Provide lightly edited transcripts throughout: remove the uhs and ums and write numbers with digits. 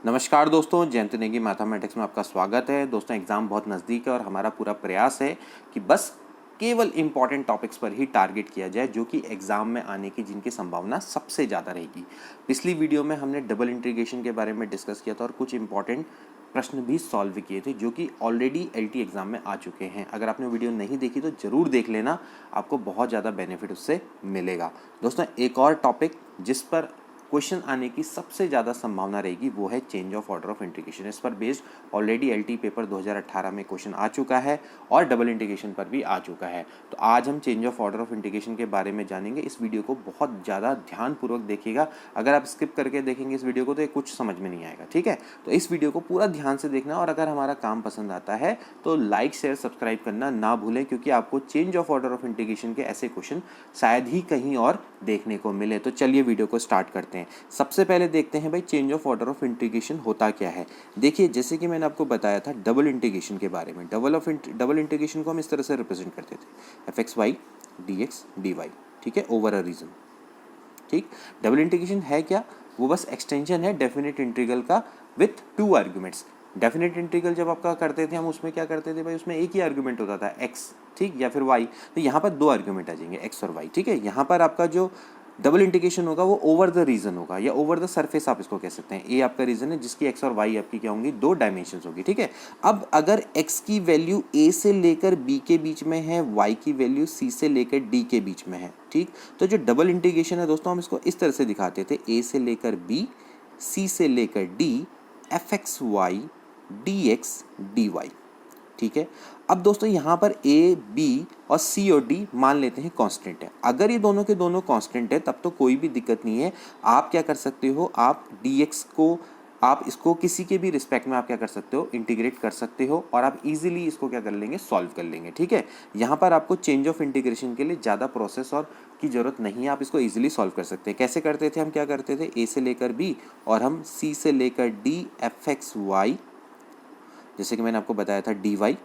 नमस्कार दोस्तों, जयंत नेगी मैथमेटिक्स में आपका स्वागत है। दोस्तों एग्ज़ाम बहुत नज़दीक है और हमारा पूरा प्रयास है कि बस केवल इम्पॉर्टेंट टॉपिक्स पर ही टारगेट किया जाए जो कि एग्ज़ाम में आने की जिनकी संभावना सबसे ज़्यादा रहेगी। पिछली वीडियो में हमने डबल इंटीग्रेशन के बारे में डिस्कस किया था और कुछ इंपॉर्टेंट प्रश्न भी सॉल्व किए थे जो कि ऑलरेडी एलटी एग्ज़ाम में आ चुके हैं। अगर आपने वीडियो नहीं देखी तो ज़रूर देख लेना, आपको बहुत ज़्यादा बेनिफिट उससे मिलेगा। दोस्तों एक और टॉपिक जिस पर क्वेश्चन आने की सबसे ज़्यादा संभावना रहेगी वो है change of order of integration. इस पर बेस्ड ऑलरेडी एलटी पेपर 2018 में क्वेश्चन आ चुका है और डबल इंटीग्रेशन पर भी आ चुका है। तो आज हम change of order of integration के बारे में जानेंगे। इस वीडियो को बहुत ज़्यादा ध्यानपूर्वक देखिएगा। अगर आप स्किप करके देखेंगे इस वीडियो को तो ये कुछ समझ में नहीं आएगा, ठीक है। तो इस वीडियो को पूरा ध्यान से देखना और अगर हमारा काम पसंद आता है तो लाइक शेयर सब्सक्राइब करना ना भूलें, क्योंकि आपको change of order of integration के ऐसे क्वेश्चन शायद ही कहीं और देखने को मिले। तो चलिए वीडियो को स्टार्ट करते हैं। सबसे पहले देखते हैं भाई change of order of integration होता क्या है। देखिए जैसे कि मैंने आपको बताया था डबल इंटीग्रेशन के बारे में। डबल इंटीग्रेशन को हम इस तरह से रिप्रेजेंट करते थे f x y d x d y, ठीक है, ओवर अ रीजन। ठीक, डबल इंटीग्रेशन है क्या? वो बस एक्सटेंशन है डेफिनेट इंटीग्रल का with two arguments. Definite integral जब आपका करते थे हम उसमें क्या करते थे भाई, उसमें एक ही आर्ग्यूमेंट होता था एक्स, ठीक, या फिर वाई। तो यहाँ पर दो आर्ग्यूमेंट आ जाएंगे एक्स और वाई, ठीक है। यहाँ पर आपका जो डबल इंटीग्रेशन होगा वो ओवर द रीजन होगा या ओवर द सरफेस आप इसको कह सकते हैं। ए आपका रीजन है जिसकी एक्स और वाई आपकी क्या होंगी, दो डायमेंशंस होगी, ठीक है। अब अगर एक्स की वैल्यू ए से लेकर बी के बीच में है, वाई की वैल्यू सी से लेकर डी के बीच में है, ठीक, तो जो डबल इंटीग्रेशन है दोस्तों हम इसको इस तरह से दिखाते थे, ए से लेकर बी, सी से लेकर d, f x y d x d y, ठीक है। अब दोस्तों यहाँ पर ए बी और सी और डी मान लेते हैं कांस्टेंट है। अगर ये दोनों के दोनों कांस्टेंट है तब तो कोई भी दिक्कत नहीं है। आप क्या कर सकते हो, आप dx को आप इसको किसी के भी रिस्पेक्ट में आप क्या कर सकते हो, इंटीग्रेट कर सकते हो और आप इजीली इसको क्या कर लेंगे, सॉल्व कर लेंगे, ठीक है। यहाँ पर आपको चेंज ऑफ इंटीग्रेशन के लिए ज़्यादा प्रोसेस और की ज़रूरत नहीं है, आप इसको इजीली सॉल्व कर सकते हैं। कैसे करते थे हम, क्या करते थे, ए से लेकर बी और हम सी से लेकर डी एफ एक्स वाई, जैसे कि मैंने आपको बताया था डी वाई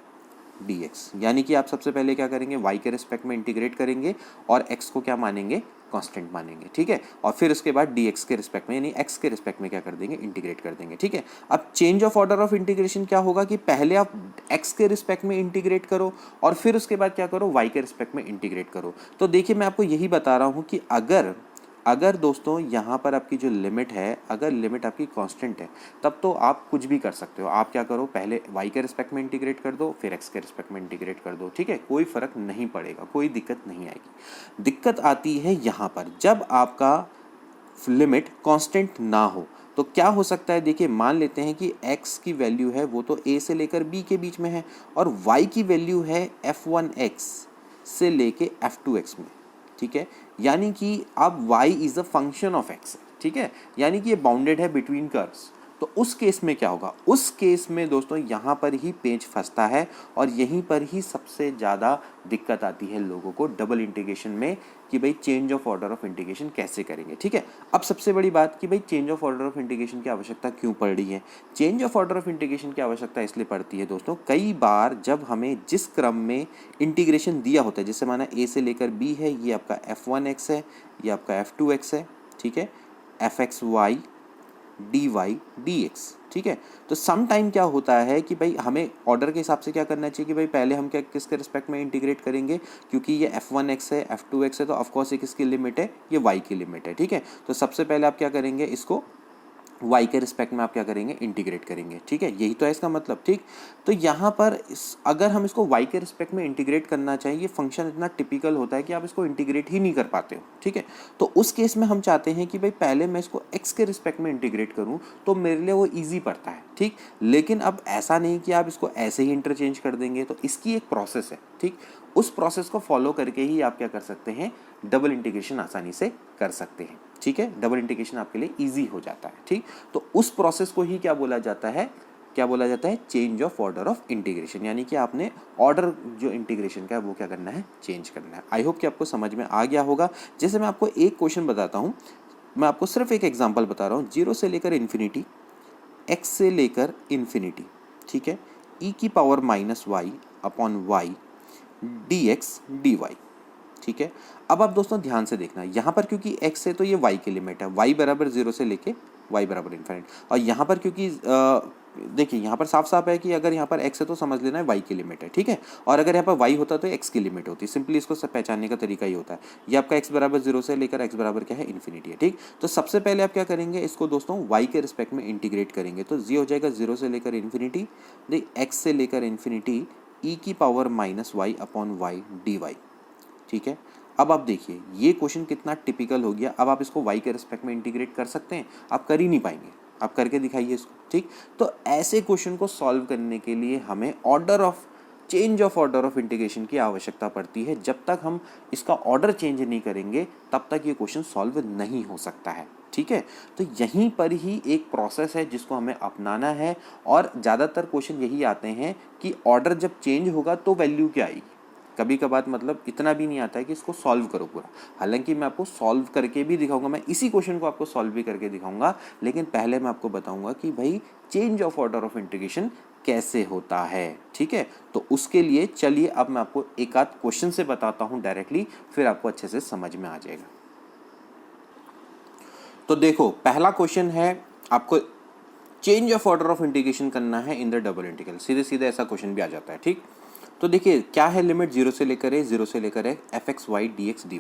डी एक्स, यानी कि आप सबसे पहले क्या करेंगे, y के रिस्पेक्ट में इंटीग्रेट करेंगे और x को क्या मानेंगे, कांस्टेंट मानेंगे, ठीक है। और फिर उसके बाद dx के रिस्पेक्ट में यानी x के रिस्पेक्ट में क्या कर देंगे, इंटीग्रेट कर देंगे, ठीक है। अब change of order of integration क्या होगा कि पहले आप x के रिस्पेक्ट में इंटीग्रेट करो और फिर उसके बाद क्या करो, y के रिस्पेक्ट में इंटीग्रेट करो। तो देखिए मैं आपको यही बता रहा हूँ कि अगर दोस्तों यहाँ पर आपकी जो लिमिट है, अगर लिमिट आपकी कांस्टेंट है तब तो आप कुछ भी कर सकते हो। आप क्या करो, पहले y के रिस्पेक्ट में इंटीग्रेट कर दो, फिर x के रिस्पेक्ट में इंटीग्रेट कर दो, ठीक है, कोई फर्क नहीं पड़ेगा, कोई दिक्कत नहीं आएगी। दिक्कत आती है यहाँ पर जब आपका लिमिट कांस्टेंट ना हो। तो क्या हो सकता है, देखिए मान लेते हैं कि x की वैल्यू है वो तो a से लेकर b के बीच में है और y की वैल्यू है f1x से लेके f2x में, ठीक है। यानी कि अब y is a function of x, ठीक है, यानी कि ये बाउंडेड है बिटवीन कर्व्स। तो उस केस में क्या होगा, उस केस में दोस्तों यहाँ पर ही पेच फंसता है और यहीं पर ही सबसे ज़्यादा दिक्कत आती है लोगों को डबल इंटीग्रेशन में कि भाई change of order of integration कैसे करेंगे, ठीक है। अब सबसे बड़ी बात कि भाई change of order of integration की आवश्यकता क्यों पड़ रही है। Change of order of integration की आवश्यकता इसलिए पड़ती है दोस्तों, कई बार जब हमें जिस क्रम में इंटीग्रेशन दिया होता है, जैसे माना ए से लेकर बी है, ये आपका f1x है, ये आपका f2x है, ठीक है, f x y d y d x, ठीक है। तो सम टाइम क्या होता है कि भाई हमें ऑर्डर के हिसाब से क्या करना चाहिए कि भाई पहले हम क्या किसके रिस्पेक्ट में इंटीग्रेट करेंगे, क्योंकि ये f1x है f2x है तो ऑफकोर्स ये किसकी लिमिट है, ये y की लिमिट है, ठीक है। तो सबसे पहले आप क्या करेंगे, इसको y के रिस्पेक्ट में आप क्या करेंगे, इंटीग्रेट करेंगे, ठीक है, यही तो है इसका मतलब, ठीक। तो यहाँ पर अगर हम इसको y के रिस्पेक्ट में इंटीग्रेट करना चाहिए, ये फंक्शन इतना टिपिकल होता है कि आप इसको इंटीग्रेट ही नहीं कर पाते हो, ठीक है। तो उस केस में हम चाहते हैं कि भाई पहले मैं इसको x के रिस्पेक्ट में इंटीग्रेट करूँ तो मेरे लिए वो ईजी पड़ता है, ठीक। लेकिन अब ऐसा नहीं कि आप इसको ऐसे ही इंटरचेंज कर देंगे, तो इसकी एक प्रोसेस है, ठीक। उस प्रोसेस को फॉलो करके ही आप क्या कर सकते हैं, डबल इंटीग्रेशन आसानी से कर सकते हैं, ठीक है। डबल इंटीग्रेशन आपके लिए इजी हो जाता है, ठीक। तो उस प्रोसेस को ही क्या बोला जाता है, क्या बोला जाता है, change of order of integration, यानी कि आपने ऑर्डर जो इंटीग्रेशन का है वो क्या करना है, चेंज करना है। आई होप कि आपको समझ में आ गया होगा। जैसे मैं आपको एक क्वेश्चन बताता हूँ, मैं आपको सिर्फ एक एग्जाम्पल बता रहा हूँ, 0 से लेकर इन्फिनिटी, x से लेकर इन्फिनिटी, ठीक है, e की power minus y upon y d x d y, ठीक है। अब आप दोस्तों ध्यान से देखना, यहाँ पर क्योंकि x है तो ये y की लिमिट है, y बराबर 0 से लेके y बराबर इन्फिनिट। और यहाँ पर क्योंकि देखिए यहाँ पर साफ साफ है कि अगर यहाँ पर x है तो समझ लेना है y की लिमिट है, ठीक है। और अगर यहाँ पर y होता तो x की लिमिट होती। सिंपली इसको सब पहचानने का तरीका ही होता है। ये आपका x बराबर 0 से लेकर x बराबर क्या है इन्फिनिटी है, ठीक। तो सबसे पहले आप क्या करेंगे, इसको दोस्तों y के रिस्पेक्ट में इंटीग्रेट करेंगे। तो ये हो जाएगा 0 से लेकर इन्फिनिटी x से लेकर इन्फिनिटी e की power minus y upon y dy, ठीक है। अब आप देखिए ये क्वेश्चन कितना टिपिकल हो गया। अब आप इसको y के रिस्पेक्ट में इंटीग्रेट कर सकते हैं, आप कर ही नहीं पाएंगे, आप करके दिखाइए इसको, ठीक। तो ऐसे क्वेश्चन को सॉल्व करने के लिए हमें change of order of integration की आवश्यकता पड़ती है। जब तक हम इसका ऑर्डर चेंज नहीं करेंगे तब तक ये क्वेश्चन सॉल्व नहीं हो सकता है, ठीक है। तो यहीं पर ही एक प्रोसेस है जिसको हमें अपनाना है। और ज़्यादातर क्वेश्चन यही आते हैं कि ऑर्डर जब चेंज होगा तो वैल्यू क्या आएगी। कभी कभार मतलब इतना भी नहीं आता है कि इसको सॉल्व करो पूरा। हालांकि मैं आपको सॉल्व करके भी दिखाऊंगा, मैं इसी क्वेश्चन को आपको सॉल्व भी करके दिखाऊंगा, लेकिन पहले मैं आपको बताऊंगा कि भाई change of order of integration कैसे होता है, ठीक है। तो उसके लिए चलिए अब मैं आपको एक आध क्वेश्चन से बताता हूं डायरेक्टली, फिर आपको अच्छे से समझ में आ जाएगा। तो देखो पहला क्वेश्चन है, आपको change of order of integration करना है इन द डबल इंटीग्रल। सीधे सीधे ऐसा क्वेश्चन भी आ जाता है, ठीक। तो देखिए क्या है लिमिट 0 से लेकर है, 0 से लेकर है fx y dx dy।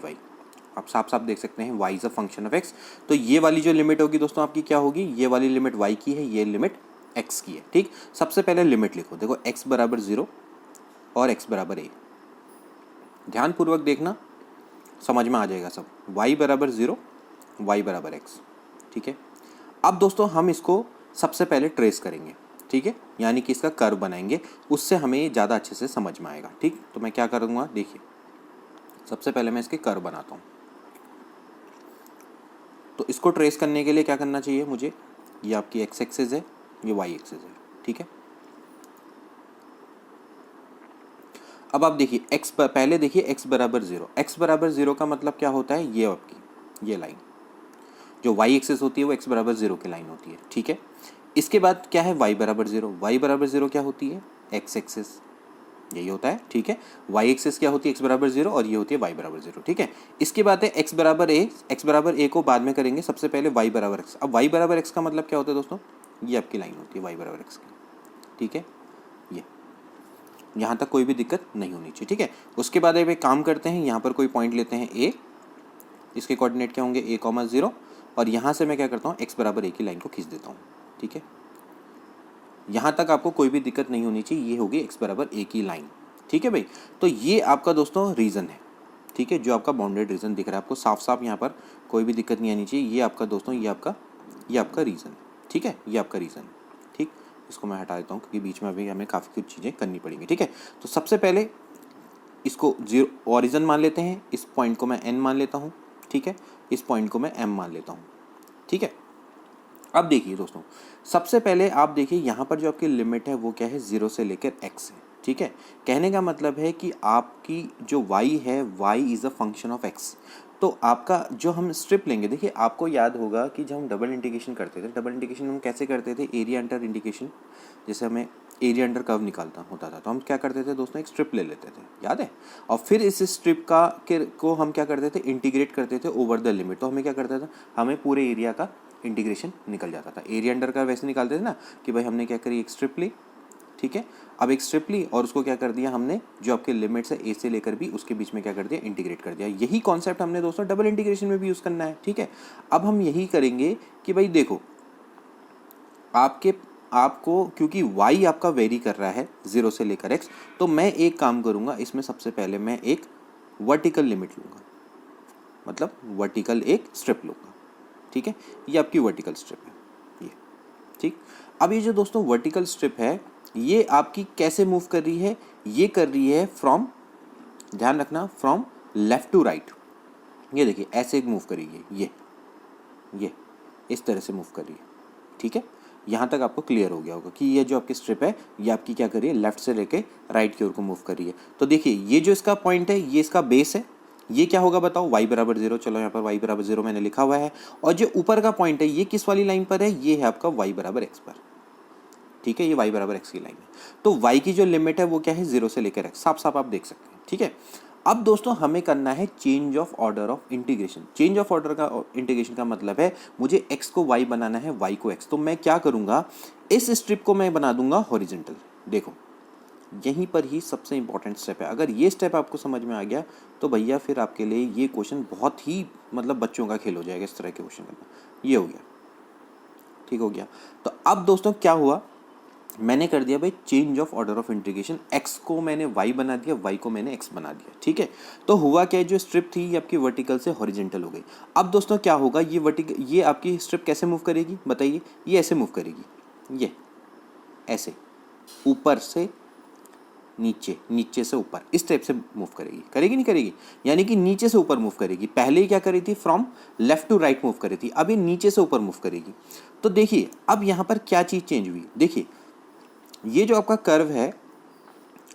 आप साफ साफ देख सकते हैं y is a function of x। तो ये वाली जो लिमिट होगी दोस्तों आपकी क्या होगी, ये वाली लिमिट y की है, ये लिमिट x की है, ठीक। सबसे पहले लिमिट लिखो, देखो x बराबर 0 और x बराबर a। ध्यानपूर्वक देखना, समझ में आ जाएगा सब। y बराबर 0, y बराबर x, ठीक है। अब दोस्तों हम इसको सबसे पहले ट्रेस करेंगे, ठीक है, यानी कि इसका कर्व बनाएंगे, उससे हमें ज़्यादा अच्छे से समझ में आएगा, ठीक। तो मैं क्या करूँगा, देखिए सबसे पहले मैं इसके कर्व बनाता हूँ। तो इसको ट्रेस करने के लिए क्या करना चाहिए मुझे, ये आपकी x एक्सिस है, ये y एक्सिस है, ठीक है। अब आप देखिए पहले देखिए x बराबर 0, x बराबर 0 का मतलब क्या होता है, ये आपकी ये लाइन जो y एक्सिस होती है वो x बराबर 0 की लाइन होती है, ठीक है। इसके बाद क्या है y बराबर 0, y बराबर 0 क्या होती है, x एक्सिस, यही होता है, ठीक है। y एक्सिस क्या होती है, x बराबर 0, और ये होती है y बराबर 0, ठीक है। इसके बाद है x बराबर a को बाद में करेंगे, सबसे पहले y बराबर x। अब y बराबर x का मतलब क्या होता है दोस्तों, ये आपकी लाइन होती है y बराबर x की, ठीक है। ये यहाँ तक कोई भी दिक्कत नहीं होनी चाहिए, ठीक है। उसके बाद अब एक काम करते हैं, यहाँ पर कोई पॉइंट लेते हैं a, इसके कोऑर्डिनेट क्या होंगे a, 0, और यहाँ से मैं क्या करता हूँ x बराबर a की लाइन को खींच देता हूँ, ठीक है। यहाँ तक आपको कोई भी दिक्कत नहीं होनी चाहिए, ये होगी x बराबर a की लाइन, ठीक है भाई। तो ये आपका दोस्तों रीज़न है, ठीक है, जो आपका बाउंडेड रीज़न दिख रहा है आपको साफ साफ, यहाँ पर कोई भी दिक्कत नहीं आनी चाहिए। ये आपका दोस्तों ये आपका रीज़न है, ठीक है, ये आपका रीज़न है, ठीक। इसको मैं हटा देता हूँ क्योंकि बीच में अभी हमें काफ़ी कुछ चीज़ें करनी पड़ेंगी, ठीक है। तो सबसे पहले इसको 0 ओरिजिन मान लेते हैं, इस पॉइंट को मैं n मान लेता हूँ, ठीक है, इस पॉइंट को मैं m मान लेता हूँ, ठीक है। अब देखिए दोस्तों, सबसे पहले आप देखिए यहाँ पर जो आपकी लिमिट है वो क्या है, 0 से लेकर x है, ठीक है। कहने का मतलब है कि आपकी जो y है, y is a function of x। तो आपका जो हम स्ट्रिप लेंगे, देखिए आपको याद होगा कि जब हम डबल इंटीग्रेशन करते थे, डबल इंटीग्रेशन हम कैसे करते थे, एरिया अंडर इंटीग्रेशन, जैसे हमें एरिया अंडर कर्व निकालता होता था तो हम क्या करते थे दोस्तों, एक स्ट्रिप ले लेते थे, याद है। और फिर इस स्ट्रिप को हम क्या करते थे, इंटीग्रेट करते थे ओवर द लिमिट। तो हमें क्या करता था, हमें पूरे एरिया का इंटीग्रेशन निकल जाता था। एरिया अंडर कर्व वैसे निकालते थे ना कि भाई हमने क्या करी, एक स्ट्रिप ली, ठीक है। अब एक स्ट्रिप ली और उसको क्या कर दिया हमने, जो आपके लिमिट्स है a से लेकर b, उसके बीच में क्या कर दिया, इंटीग्रेट कर दिया। यही कॉन्सेप्ट हमने दोस्तों डबल इंटीग्रेशन में भी यूज़ करना है, ठीक है। अब हम यही करेंगे कि भाई देखो आपको क्योंकि y आपका वेरी कर रहा है 0 से लेकर x, तो मैं एक काम करूँगा, इसमें सबसे पहले मैं एक वर्टिकल लिमिट लूँगा, मतलब वर्टिकल एक स्ट्रिप लूँगा, ठीक है। ये आपकी वर्टिकल स्ट्रिप है, ये, ठीक। अब ये जो दोस्तों वर्टिकल स्ट्रिप है ये आपकी कैसे मूव कर रही है, ये कर रही है फ्रॉम, ध्यान रखना, फ्रॉम लेफ्ट टू राइट। ये देखिए ऐसे मूव कर रही है, ये इस तरह से मूव कर रही है, ठीक है। यहाँ तक आपको क्लियर हो गया होगा कि ये जो आपकी स्ट्रिप है ये आपकी क्या कर रही है, लेफ्ट से लेके राइट की ओर को मूव कर रही है। तो देखिए ये जो इसका पॉइंट है ये इसका बेस है, ये क्या होगा बताओ, y बराबर 0। चलो यहाँ पर y बराबर 0 मैंने लिखा हुआ है। और जो ऊपर का पॉइंट है ये किस वाली लाइन पर है, ये है आपका y बराबर x पर, ठीक है, ये y बराबर x की लाइन है। तो y की जो लिमिट है वो क्या है, 0 से लेकर x, साफ साफ आप देख सकते हैं, ठीक है। अब दोस्तों हमें करना है change of order of integration. Change of order का इंटीग्रेशन का मतलब है मुझे x को y बनाना है, y को x। तो मैं क्या करूँगा, इस स्ट्रिप को मैं बना दूंगा हॉरिजेंटल। देखो यहीं पर ही सबसे इंपॉर्टेंट स्टेप है। अगर ये स्टेप आपको समझ में आ गया तो भैया फिर आपके लिए ये क्वेश्चन बहुत ही मतलब बच्चों का खेल हो जाएगा। इस तरह के क्वेश्चन करना, ये हो गया, ठीक हो गया। तो अब दोस्तों क्या हुआ, मैंने कर दिया भाई change of order of integration. x को मैंने y बना दिया, y को मैंने x बना दिया, ठीक है। तो हुआ क्या है, जो स्ट्रिप थी ये आपकी वर्टिकल से हॉरिजेंटल हो गई। अब दोस्तों क्या होगा, ये आपकी स्ट्रिप कैसे मूव करेगी बताइए, ये ऐसे मूव करेगी, ये ऐसे ऊपर से नीचे, नीचे से ऊपर, इस टाइप से मूव करेगी, करेगी नहीं करेगी, यानी कि नीचे से ऊपर मूव करेगी। पहले ही क्या करी थी, from left to right move करी थी, अब ये नीचे से ऊपर मूव करेगी। तो देखिए अब यहाँ पर क्या चीज़ चेंज हुई, देखिए ये जो आपका कर्व है,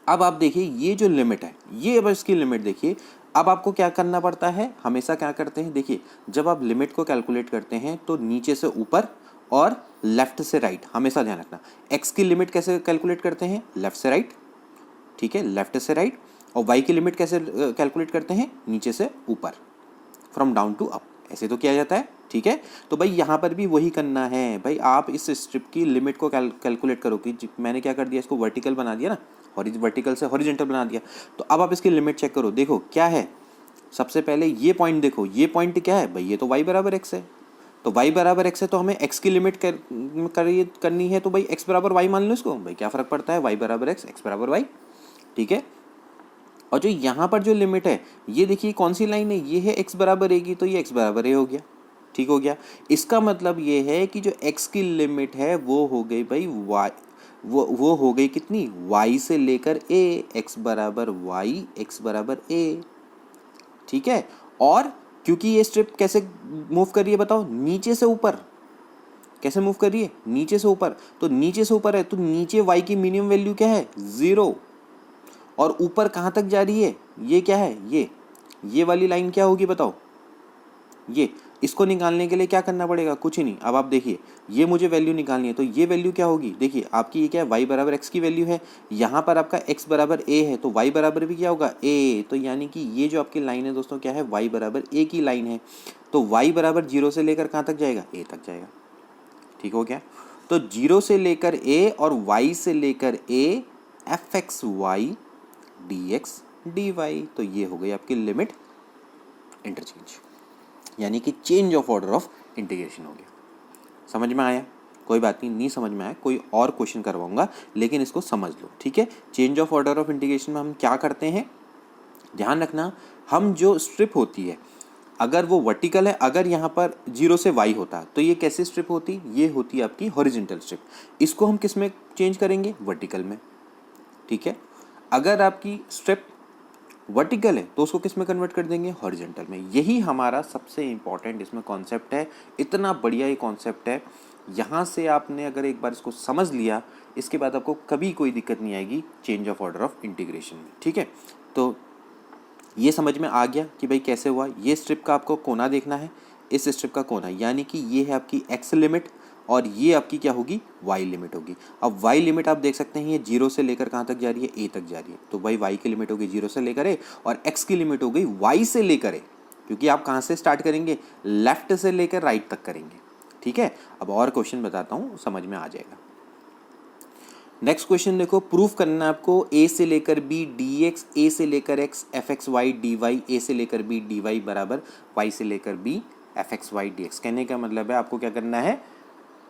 अब आप देखिए ये जो लिमिट है, ये अब इसकी लिमिट देखिए। अब आपको क्या करना पड़ता है, हमेशा क्या करते हैं, देखिए जब आप लिमिट को कैलकुलेट करते हैं तो नीचे से ऊपर और लेफ्ट से राइट, हमेशा ध्यान रखना। एक्स की लिमिट कैसे कैलकुलेट करते हैं, लेफ्ट से राइट, ठीक है, लेफ्ट से राइट। और वाई की लिमिट कैसे कैलकुलेट करते हैं, नीचे से ऊपर, फ्रॉम डाउन टू अप, ऐसे तो किया जाता है, ठीक है। तो भाई यहाँ पर भी वही करना है भाई, आप इस स्ट्रिप की लिमिट को कैलकुलेट करो कि मैंने क्या कर दिया, इसको वर्टिकल बना दिया ना, वर्टिकल से हॉरिजॉन्टल बना दिया। तो अब आप इसकी लिमिट चेक करो, देखो क्या है, सबसे पहले ये पॉइंट देखो, ये पॉइंट क्या है भाई, ये तो y बराबर x है। तो y बराबर x है तो हमें x की लिमिट करनी है, तो भाई x बराबर y मान लो इसको, भाई क्या फ़र्क पड़ता है, y बराबर x बराबर y, ठीक है। और जो यहाँ पर जो लिमिट है, ये देखिए कौन सी लाइन है, ये है x बराबर a की, तो ये x बराबर a हो गया, ठीक हो गया। इसका मतलब ये है कि जो x की लिमिट है वो हो गई भाई y, वो हो गई कितनी, y से लेकर a, x बराबर y, x बराबर a, ठीक है। और क्योंकि ये स्ट्रिप कैसे मूव कर रही है बताओ, नीचे से ऊपर, कैसे मूव कर रही है, नीचे से ऊपर। तो नीचे से ऊपर है तो नीचे y की मिनिमम वैल्यू क्या है, 0, और ऊपर कहाँ तक जा रही है, ये क्या है, ये वाली लाइन क्या होगी बताओ, ये। इसको निकालने के लिए क्या करना पड़ेगा, कुछ ही नहीं। अब आप देखिए ये मुझे वैल्यू निकालनी है, तो ये वैल्यू क्या होगी, देखिए आपकी ये क्या है, y बराबर x की वैल्यू है, यहाँ पर आपका x बराबर a है, तो y बराबर भी क्या होगा, a। तो यानी कि ये जो आपकी लाइन है दोस्तों क्या है, y बराबर a की लाइन है। तो y बराबर 0 से लेकर कहाँ तक जाएगा, a तक जाएगा, ठीक हो गया। तो 0 से लेकर a और y से लेकर a, fxy dx dy, तो ये हो गई आपकी लिमिट इंटरचेंज, यानी कि change of order of integration हो गया। समझ में आया, कोई बात नहीं समझ में आया कोई और क्वेश्चन करवाऊंगा, लेकिन इसको समझ लो, ठीक है। Change of order of integration में हम क्या करते हैं, ध्यान रखना, हम जो स्ट्रिप होती है अगर वो वर्टिकल है, अगर यहाँ पर 0 से y होता तो ये कैसी स्ट्रिप होती, ये होती आपकी हॉरिजॉन्टल स्ट्रिप। इसको हम किस में चेंज करेंगे, वर्टिकल में, ठीक है। अगर आपकी स्ट्रिप वर्टिकल है तो उसको किस में कन्वर्ट कर देंगे, हॉरिजॉन्टल में। यही हमारा सबसे इंपॉर्टेंट इसमें कॉन्सेप्ट है। इतना बढ़िया ये कॉन्सेप्ट है, यहाँ से आपने अगर एक बार इसको समझ लिया, इसके बाद आपको कभी कोई दिक्कत नहीं आएगी change of order of integration में, ठीक है। तो ये समझ में आ गया कि भाई कैसे हुआ। ये स्ट्रिप का आपको कोना देखना है, इस स्ट्रिप का कोना, यानी कि ये है आपकी x लिमिट और ये आपकी क्या होगी, y लिमिट होगी। अब y लिमिट आप देख सकते हैं ये 0 से लेकर कहाँ तक जा रही है, a तक जा रही है। तो भाई y की लिमिट होगी 0 से लेकर a, और x की लिमिट हो गई y से लेकर a, क्योंकि आप कहाँ से स्टार्ट करेंगे, लेफ्ट से लेकर राइट तक करेंगे, ठीक है। अब और क्वेश्चन बताता हूँ, समझ में आ जाएगा। नेक्स्ट क्वेश्चन देखो, प्रूफ करना है आपको a से लेकर b dx, a से लेकर x fxy dy, a से लेकर b dy बराबर y से लेकर b fxy dx। कहने का मतलब है आपको क्या करना है,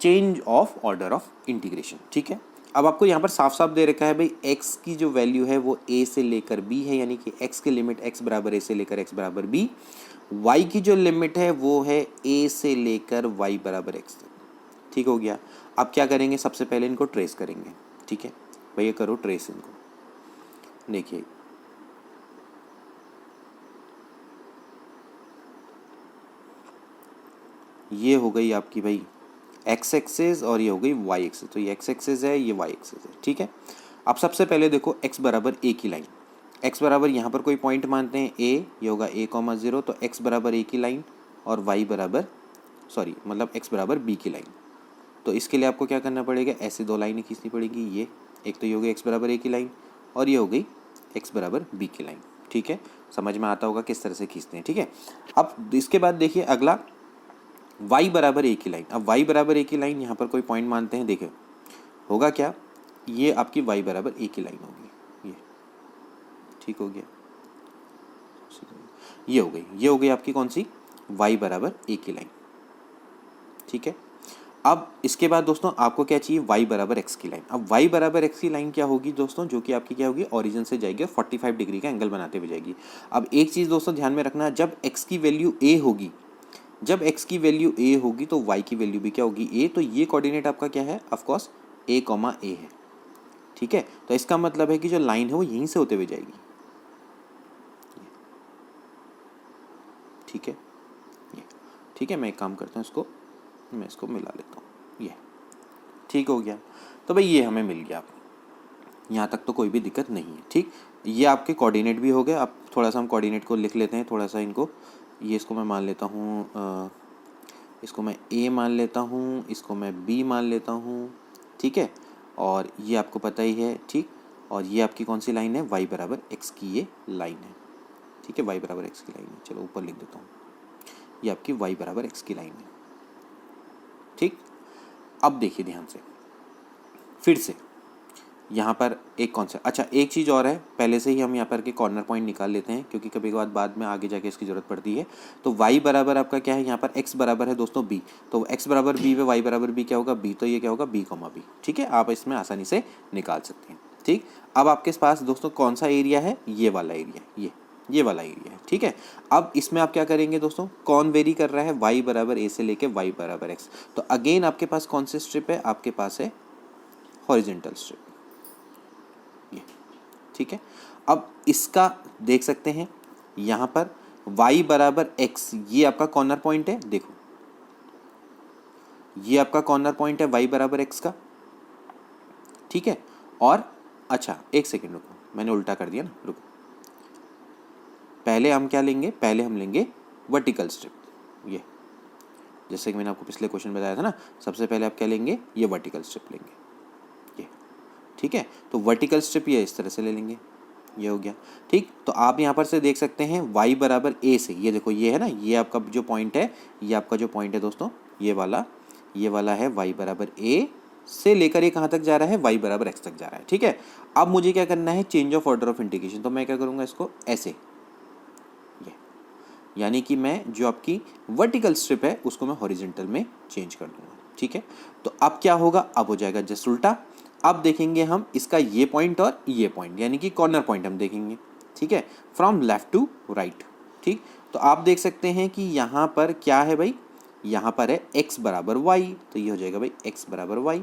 change of order of integration, ठीक है। अब आपको यहाँ पर साफ साफ दे रखा है भाई x की जो वैल्यू है वो a से लेकर b है, यानी कि x की लिमिट x बराबर a से लेकर x बराबर b, y की जो लिमिट है वो है a से लेकर y बराबर x तक, ठीक हो गया। अब क्या करेंगे, सबसे पहले इनको ट्रेस करेंगे, ठीक है भैया, करो ट्रेस इनको। देखिए ये हो गई आपकी भाई x एक्सेस और ये हो गई y एक्सेस, तो ये x एक्सेस है, ये y एक्सेस है, ठीक है। अब सबसे पहले देखो x बराबर a की लाइन, x बराबर यहाँ पर कोई पॉइंट मानते हैं a, ये होगा a,0, तो x बराबर a की लाइन और y बराबर मतलब x बराबर b की लाइन। तो इसके लिए आपको क्या करना पड़ेगा, ऐसे दो लाइनें खींचनी पड़ेगी, ये एक तो ये हो गई x बराबर a की लाइन और ये हो गई x बराबर b की लाइन, ठीक है, समझ में आता होगा किस तरह से खींचते हैं। ठीक है, अब इसके बाद देखिए अगला y बराबर a की लाइन। अब y बराबर a की लाइन यहाँ पर कोई पॉइंट मानते हैं, देखिए होगा क्या, ये आपकी y बराबर a की लाइन होगी, ये ठीक हो गया, ये हो गई आपकी कौन सी, y बराबर a की लाइन। ठीक है, अब इसके बाद दोस्तों आपको क्या चाहिए, y बराबर x की लाइन। अब y बराबर x की लाइन क्या होगी दोस्तों, जो कि आपकी क्या होगी, ओरिजिन से जाएगी 45 डिग्री का एंगल बनाते हुए जाएगी। अब एक चीज़ दोस्तों ध्यान में रखना, जब x की वैल्यू a होगी, जब x की वैल्यू a होगी तो y की वैल्यू भी क्या होगी, a। तो ये कोऑर्डिनेट आपका क्या है, ऑफकोर्स a, a है। ठीक है, तो इसका मतलब है कि जो लाइन है वो यहीं से होते हुए जाएगी। ठीक है, ये ठीक है, मैं एक काम करता हूँ, मैं इसको मिला लेता हूँ, ये ठीक हो गया। तो भाई ये हमें मिल गया, यहाँ तक तो कोई भी दिक्कत नहीं है। ठीक, ये आपके कोऑर्डिनेट भी हो गए। अब थोड़ा सा हम कोऑर्डिनेट को लिख लेते हैं, थोड़ा सा इनको, ये इसको मैं मान लेता हूँ, इसको मैं a मान लेता हूँ, इसको मैं b मान लेता हूँ। ठीक है, और ये आपको पता ही है। ठीक, और ये आपकी कौन सी लाइन है, y बराबर x की ये लाइन है। ठीक है, y बराबर x की लाइन है, चलो ऊपर लिख देता हूँ, ये आपकी y बराबर x की लाइन है। ठीक, अब देखिए ध्यान से, फिर से यहाँ पर एक कौन सा, अच्छा एक चीज़ और है, पहले से ही हम यहाँ पर के कॉर्नर पॉइंट निकाल लेते हैं, क्योंकि कभी कभार बाद में आगे जाके इसकी ज़रूरत पड़ती है। तो y बराबर आपका क्या है, यहाँ पर x बराबर है दोस्तों b, तो x बराबर b पे y बराबर b क्या होगा, b, तो ये क्या होगा b, b। ठीक है, आप इसमें आसानी से निकाल सकते हैं। ठीक, अब आपके पास दोस्तों कौन सा एरिया है, ये वाला एरिया, ये वाला एरिया है। ठीक है, अब इसमें आप क्या करेंगे दोस्तों, कौन वेरी कर रहा है, y बराबर a से लेके y बराबर x। तो अगेन आपके पास कौन सी स्ट्रिप है, आपके पास है हॉरिजेंटल स्ट्रिप, ये ठीक है। अब इसका देख सकते हैं यहाँ पर y बराबर x, ये आपका कॉर्नर पॉइंट है, देखो ये आपका कॉर्नर पॉइंट है y बराबर x का। ठीक है, और अच्छा एक सेकेंड रुको, मैंने उल्टा कर दिया ना, रुको, पहले हम क्या लेंगे, पहले हम लेंगे वर्टिकल स्ट्रिप। ये जैसे कि मैंने आपको पिछले क्वेश्चन बताया था ना, सबसे पहले आप क्या लेंगे, ये वर्टिकल स्ट्रिप लेंगे, ये ठीक है। तो वर्टिकल स्ट्रिप ये इस तरह से ले लेंगे, ये हो गया। ठीक, तो आप यहाँ पर से देख सकते हैं y बराबर a से, ये देखो ये है ना, ये आपका जो पॉइंट है, ये आपका जो पॉइंट है दोस्तों, ये वाला है y बराबर a से लेकर ये कहाँ तक जा रहा है, y बराबर x तक जा रहा है। ठीक है, अब मुझे क्या करना है, change of order of integration. तो मैं क्या करूँगा, इसको ऐसे, यानी कि मैं जो आपकी वर्टिकल स्ट्रिप है उसको मैं हॉरिजेंटल में चेंज कर दूंगा। ठीक है, तो अब क्या होगा, अब हो जाएगा जस्ट उल्टा। अब देखेंगे हम इसका ये पॉइंट और ये पॉइंट, यानी कि कॉर्नर पॉइंट हम देखेंगे। ठीक है, फ्रॉम लेफ्ट टू राइट। ठीक, तो आप देख सकते हैं कि यहाँ पर क्या है भाई, यहाँ पर है x बराबर y, तो ये हो जाएगा भाई x बराबर y,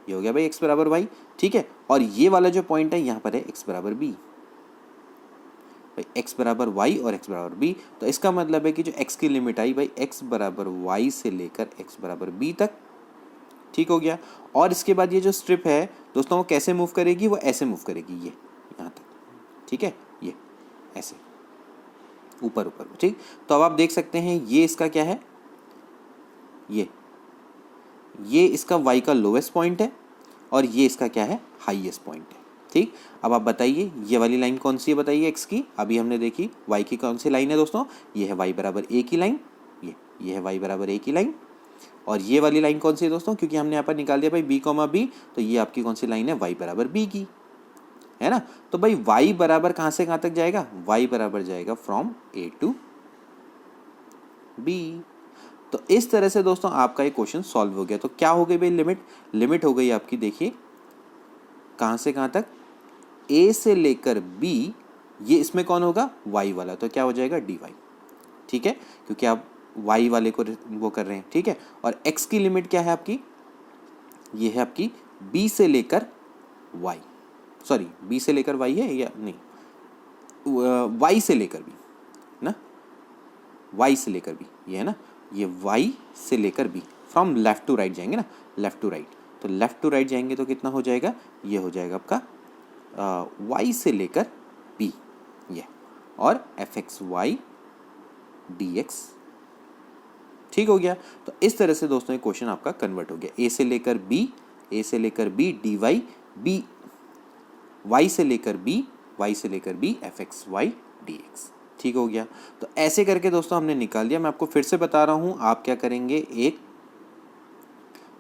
ये हो गया भाई x बराबर y। ठीक है, और ये वाला जो पॉइंट है यहाँ पर है x बराबर b, भाई x बराबर y और x बराबर b। तो इसका मतलब है कि जो x की लिमिट आई भाई x बराबर y से लेकर x बराबर b तक। ठीक हो गया, और इसके बाद ये जो स्ट्रिप है दोस्तों वो कैसे मूव करेगी, वो ऐसे मूव करेगी, ये यहाँ तक। ठीक है, ये ऐसे ऊपर ऊपर। ठीक, तो अब आप देख सकते हैं ये इसका क्या है, ये इसका y का लोवेस्ट पॉइंट है और ये इसका क्या है, हाईएस्ट पॉइंट है। ठीक, अब आप बताइए ये वाली लाइन कौन सी है, बताइए x की, अभी हमने देखी y की कौन सी लाइन है दोस्तों, ये है y बराबर a की लाइन, ये है y बराबर a की लाइन। और ये वाली लाइन कौन सी है दोस्तों, क्योंकि हमने यहाँ पर निकाल दिया भाई b, b, तो ये आपकी कौन सी लाइन है, y बराबर b की, है ना। तो भाई y बराबर कहाँ से कहाँ तक जाएगा, y बराबर जाएगा फ्रॉम a टू b। तो इस तरह से दोस्तों आपका ये क्वेश्चन सॉल्व हो गया। तो क्या हो गई भाई, लिमिट हो गई आपकी, देखिए कहाँ से कहाँ तक, a से लेकर b, ये इसमें कौन होगा, y वाला, तो क्या हो जाएगा dy। ठीक है, क्योंकि आप y वाले को वो कर रहे हैं। ठीक है, और x की लिमिट क्या है आपकी, ये है आपकी b से लेकर y, सॉरी b से लेकर y है या नहीं, y से लेकर b ना, y से लेकर b, ये है ना, ये y से लेकर b, from left to right जाएंगे ना, लेफ्ट टू राइट, तो लेफ्ट टू राइट जाएंगे तो कितना हो जाएगा, ये हो जाएगा आपका y से लेकर b, ये, और fxy dx। ठीक हो गया। तो इस तरह से दोस्तों ये क्वेश्चन आपका कन्वर्ट हो गया, a से लेकर b dy, b y से लेकर b y से लेकर b fxy dx। ठीक हो गया। तो ऐसे करके दोस्तों हमने निकाल दिया। मैं आपको फिर से बता रहा हूँ, आप क्या करेंगे, एक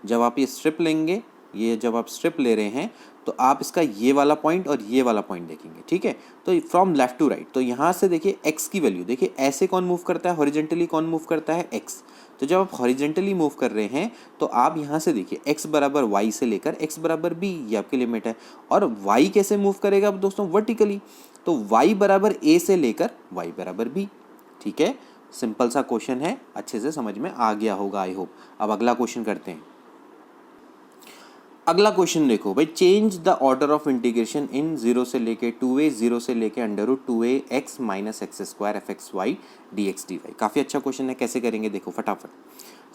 जब आप ये स्ट्रिप लेंगे, ये जब आप स्ट्रिप ले रहे हैं तो आप इसका ये वाला पॉइंट और ये वाला पॉइंट देखेंगे। ठीक है, तो फ्रॉम लेफ्ट टू राइट, तो यहाँ से देखिए x की वैल्यू, देखिए ऐसे कौन मूव करता है, हॉरिजेंटली कौन मूव करता है, x। तो जब आप हॉरिजेंटली मूव कर रहे हैं तो आप यहाँ से देखिए x बराबर y से लेकर x बराबर b, ये आपकी लिमिट है। और y कैसे मूव करेगा अब दोस्तों, वर्टिकली, तो y बराबर a से लेकर y बराबर b। ठीक है, सिंपल सा क्वेश्चन है, अच्छे से समझ में आ गया होगा आई होप। अब अगला क्वेश्चन करते हैं। अगला क्वेश्चन देखो भाई, change the order of integration in 0 से लेके 2a, 0 से लेके √2ax minus x square f x y d x d y. काफ़ी अच्छा क्वेश्चन है, कैसे करेंगे देखो फटाफट।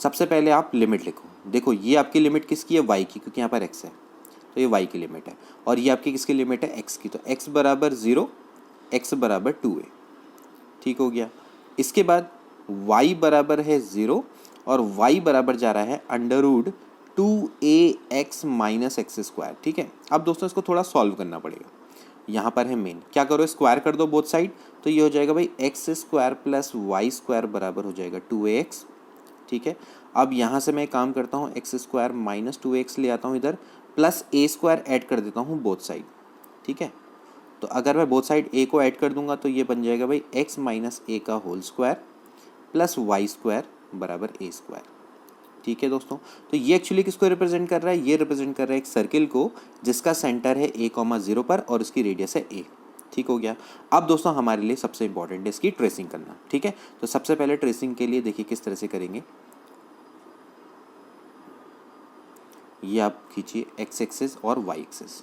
सबसे पहले आप लिमिट लिखो। देखो ये आपकी लिमिट किसकी है, y की, क्योंकि यहाँ पर x है तो ये y की लिमिट है। और ये आपकी किसकी लिमिट है, x की, तो x बराबर 0, x बराबर 2a। ठीक हो गया। इसके बाद y बराबर है 0 और y बराबर जा रहा है √2ax माइनस एक्स स्क्वायर। ठीक है, अब दोस्तों इसको थोड़ा सॉल्व करना पड़ेगा। यहाँ पर है मेन, क्या करो, स्क्वायर कर दो बोथ साइड, तो ये हो जाएगा भाई x square plus y square बराबर हो जाएगा 2ax। ठीक है, अब यहाँ से मैं काम करता हूँ, एक्स स्क्वायर माइनस 2ax ले आता हूँ इधर, प्लस a स्क्वायर ऐड कर देता हूँ बोथ साइड। ठीक है, तो अगर मैं बोथ साइड a को ऐड कर दूंगा तो ये बन जाएगा भाई x माइनस a का whole square plus y square बराबर a स्क्वायर। ठीक है दोस्तों, तो ये एक्चुअली किसको रिप्रेजेंट कर रहा है, ये रिप्रेजेंट कर रहा है एक सर्किल को जिसका सेंटर है a,0 पर और उसकी रेडियस है a। ठीक हो गया। अब दोस्तों हमारे लिए सबसे इंपॉर्टेंट है इसकी ट्रेसिंग करना। ठीक है, तो सबसे पहले ट्रेसिंग के लिए देखिए किस तरह से करेंगे। ये आप खींचिए एक्स एक्सिस और वाई एक्सिस,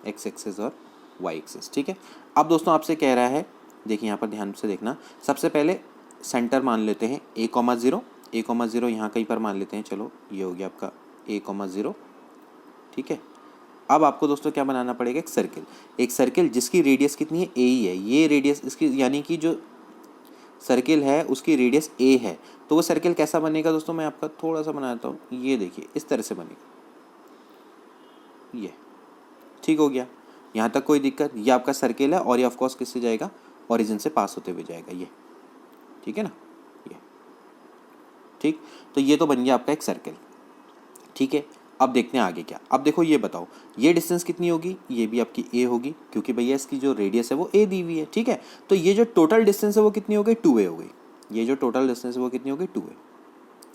एक्स एक्सिस और वाई एक्सिस। ठीक है, अब दोस्तों आपसे कह रहा है, देखिए यहाँ पर ध्यान से देखना, सबसे पहले सेंटर मान लेते हैं a,0, a,0 यहाँ कहीं पर मान लेते हैं। चलो ये हो गया आपका a,0। ठीक है, अब आपको दोस्तों क्या बनाना पड़ेगा, एक सर्किल जिसकी रेडियस कितनी है, a ही है। ये रेडियस इसकी, यानी कि जो सर्किल है उसकी रेडियस a है। तो वो सर्किल कैसा बनेगा दोस्तों, मैं आपका थोड़ा सा बनाता हूँ, ये देखिए इस तरह से बनेगा ये। ठीक हो गया, यहाँ तक कोई दिक्कत, ये आपका सर्किल है और ये ऑफकोर्स किससे जाएगा, ओरिजिन से पास होते हुए जाएगा ये। ठीक है ना, ये ठीक, तो ये तो बन गया आपका एक सर्किल। ठीक है, अब देखते हैं आगे क्या। अब देखो ये बताओ, ये डिस्टेंस कितनी होगी, ये भी आपकी a होगी, क्योंकि भैया इसकी जो रेडियस है वो a दी हुई है। ठीक है, तो ये जो टोटल डिस्टेंस है वो कितनी हो गई, 2a हो गई। ये जो टोटल डिस्टेंस है वो कितनी हो गई, 2a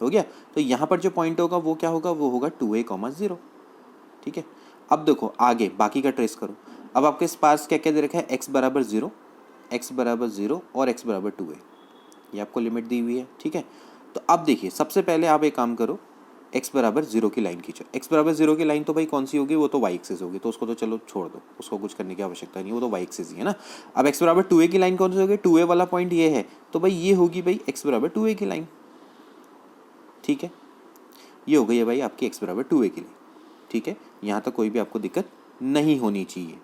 हो गया। तो यहाँ पर जो पॉइंट होगा वो क्या होगा, वो होगा 2a,0। ठीक है, अब देखो आगे बाकी का ट्रेस करो। अब आपके पास क्या क्या दे रखा है, x बराबर 0, x बराबर 0 और x बराबर 2a, ये आपको लिमिट दी हुई है। ठीक है, तो अब देखिए सबसे पहले आप एक काम करो, x बराबर 0 की लाइन खींचो। x बराबर 0 की लाइन तो भाई कौन सी होगी, वो तो y एक्सिस होगी, तो उसको तो चलो छोड़ दो, उसको कुछ करने की आवश्यकता नहीं, वो तो y एक्सिस ही है ना। अब x बराबर 2a की लाइन कौन सी होगी, 2a वाला पॉइंट ये है, तो भाई ये होगी भाई x बराबर 2a की लाइन। ठीक है, ये हो गई है भाई आपकी x बराबर 2a की लाइन। ठीक है, यहाँ तक कोई भी आपको दिक्कत नहीं होनी चाहिए।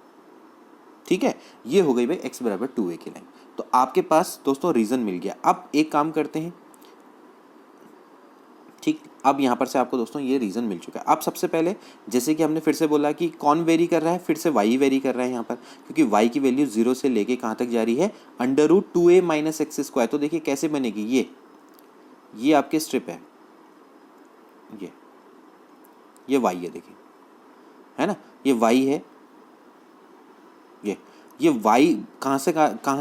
ठीक है, ये हो गई भाई x बराबर 2a की लाइन। तो आपके पास दोस्तों रीजन मिल गया। अब एक काम करते हैं, ठीक, अब यहाँ पर से आपको दोस्तों ये रीजन मिल चुका है। अब सबसे पहले जैसे कि हमने फिर से बोला कि कौन वेरी कर रहा है, फिर से y वेरी कर रहा है यहाँ पर, क्योंकि y की वैल्यू 0 से लेके कहाँ तक जा रही है, √2a माइनस एक्स स्क्वायर। तो देखिए कैसे बनेगी, ये आपके स्ट्रिप है, ये y है, देखिए है ना, ये y है, ये y कहाँ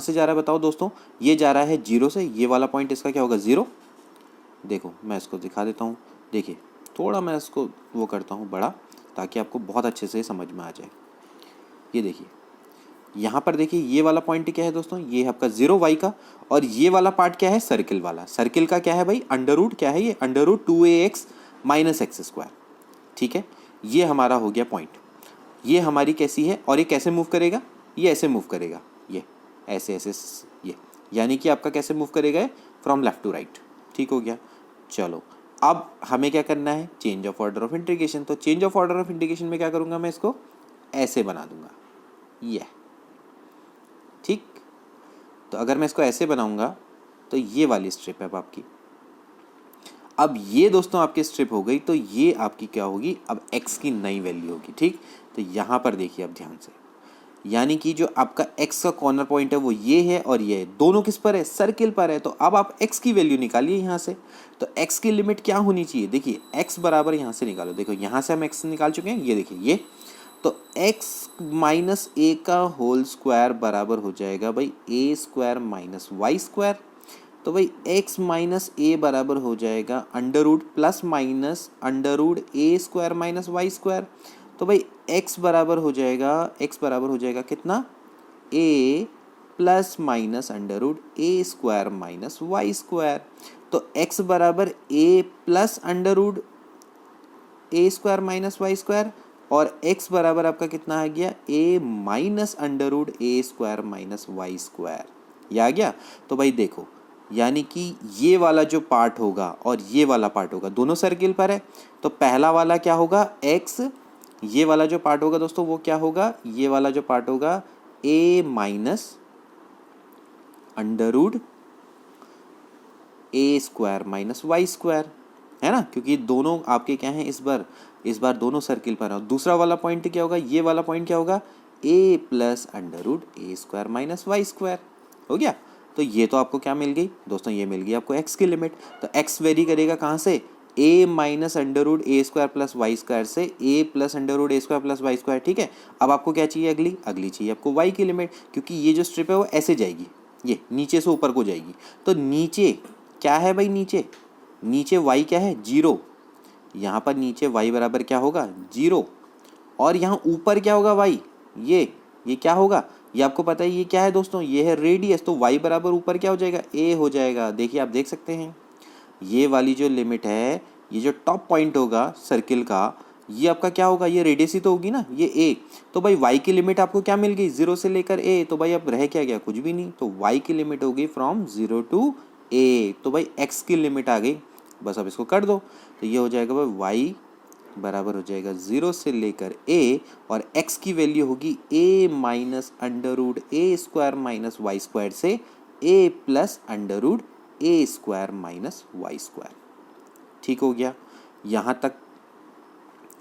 से जा रहा है बताओ दोस्तों, ये जा रहा है 0 से, ये वाला पॉइंट इसका क्या होगा, 0। देखो मैं इसको दिखा देता हूँ, देखिए थोड़ा मैं इसको वो करता हूँ बड़ा, ताकि आपको बहुत अच्छे से समझ में आ जाए। ये देखिए यहाँ पर देखिए ये वाला पॉइंट क्या है दोस्तों, ये है आपका 0 y का, और ये वाला पार्ट क्या है, सर्किल वाला। सर्किल का क्या है भाई, √ क्या है, ये √2ax माइनस एक्स स्क्वायर। ठीक है, ये हमारा हो गया पॉइंट, ये हमारी कैसी है, और ये कैसे मूव करेगा, ये ऐसे मूव करेगा, ये ऐसे ऐसे, ये यानी कि आपका कैसे मूव करेगा, फ्रॉम लेफ्ट टू राइट। ठीक हो गया। चलो अब हमें क्या करना है, change of order of integration. तो change of order of integration में क्या करूँगा, मैं इसको ऐसे बना दूंगा, ये। ठीक, तो अगर मैं इसको ऐसे बनाऊंगा तो ये वाली स्ट्रिप है अब आपकी। अब ये दोस्तों आपकी स्ट्रिप हो गई, तो ये आपकी क्या होगी, अब x की नई वैल्यू होगी। ठीक, तो यहाँ पर देखिए अब ध्यान से, यानी कि जो आपका x का कॉर्नर पॉइंट है वो ये है और ये है, दोनों किस पर है, सर्किल पर है। तो अब आप x की वैल्यू निकालिए यहाँ से। तो x की लिमिट क्या होनी चाहिए, देखिए x बराबर यहाँ से निकालो, देखो यहाँ से हम x निकाल चुके हैं, ये देखिए ये। तो x माइनस ए का होल स्क्वायर बराबर हो जाएगा भाई a square minus y square. तो भाई x माइनस ए बराबर हो जाएगा under root plus minus under root a square minus y square. तो भाई x बराबर हो जाएगा कितना, a plus minus under root a square minus y square. तो x बराबर a plus under root a square minus y square और x बराबर आपका कितना आ गया, a minus under root a square minus y square. ये आ गया। तो भाई देखो, यानी कि ये वाला जो पार्ट होगा और ये वाला पार्ट होगा, दोनों सर्किल पर है। तो पहला वाला क्या होगा, x, ये वाला जो पार्ट होगा दोस्तों वो क्या होगा, ये वाला जो पार्ट होगा a minus under root a square minus y square, है ना, क्योंकि दोनों आपके क्या हैं, इस बार दोनों सर्किल पर है। दूसरा वाला पॉइंट क्या होगा, ये वाला पॉइंट क्या होगा, a plus under root a square minus y square. हो गया। तो ये तो आपको क्या मिल गई दोस्तों, ये मिल गई आपको x की लिमिट। तो x वेरी करेगा कहाँ से, a minus under root a square plus y square से a plus under root a square plus y square. ठीक है। अब आपको क्या चाहिए, अगली चाहिए आपको y की लिमिट, क्योंकि ये जो स्ट्रिप है वो ऐसे जाएगी, ये नीचे से ऊपर को जाएगी। तो नीचे क्या है भाई, नीचे y क्या है, 0। यहाँ पर नीचे y बराबर क्या होगा, 0। और यहाँ ऊपर क्या होगा y, ये क्या होगा, ये आपको पता है ये क्या है दोस्तों, ये है रेडियस। तो y बराबर ऊपर क्या हो जाएगा, a हो जाएगा। देखिए आप देख सकते हैं ये वाली जो लिमिट है, ये जो टॉप पॉइंट होगा सर्किल का, ये आपका क्या होगा, ये रेडियस ही तो होगी ना, ये a। तो भाई y की लिमिट आपको क्या मिल गई, 0 से लेकर a। तो भाई अब रह क्या गया, कुछ भी नहीं। तो y की लिमिट होगी फ्रॉम 0 टू a। तो भाई x की लिमिट आ गई, बस अब इसको कर दो। तो ये हो जाएगा भाई y बराबर हो जाएगा 0 से लेकर a और x की वैल्यू होगी a minus under root a square minus y square से a plus under root a square minus y square. ठीक हो गया। यहाँ तक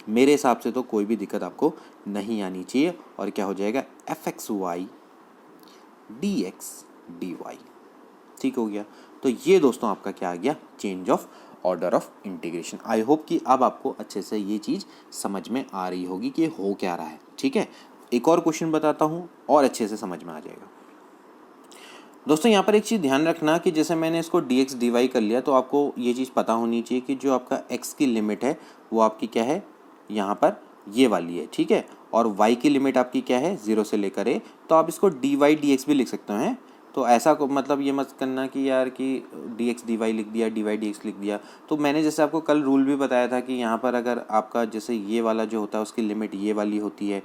मेरे हिसाब से तो कोई भी दिक्कत आपको नहीं आनी चाहिए। और क्या हो जाएगा, fxy dx dy। ठीक हो गया। तो ये दोस्तों आपका क्या आ गया, change of order of integration. I hope कि अब आपको अच्छे से ये चीज़ समझ में आ रही होगी कि हो क्या रहा है। ठीक है। एक और क्वेश्चन बताता हूँ और अच्छे से समझ में आ जाएगा। दोस्तों यहाँ पर एक चीज़ ध्यान रखना कि जैसे मैंने इसको dx dy कर लिया, तो आपको ये चीज़ पता होनी चाहिए कि जो आपका x की लिमिट है वो आपकी क्या है, यहाँ पर ये वाली है। ठीक है। और y की लिमिट आपकी क्या है, 0 से लेकर a। तो आप इसको dy dx भी लिख सकते हैं। तो ऐसा को मतलब ये मत करना कि यार कि dx dy लिख दिया, dy dx लिख दिया। तो मैंने जैसे आपको कल रूल भी बताया था कि यहाँ पर अगर आपका जैसे ये वाला जो होता है उसकी लिमिट ये वाली होती है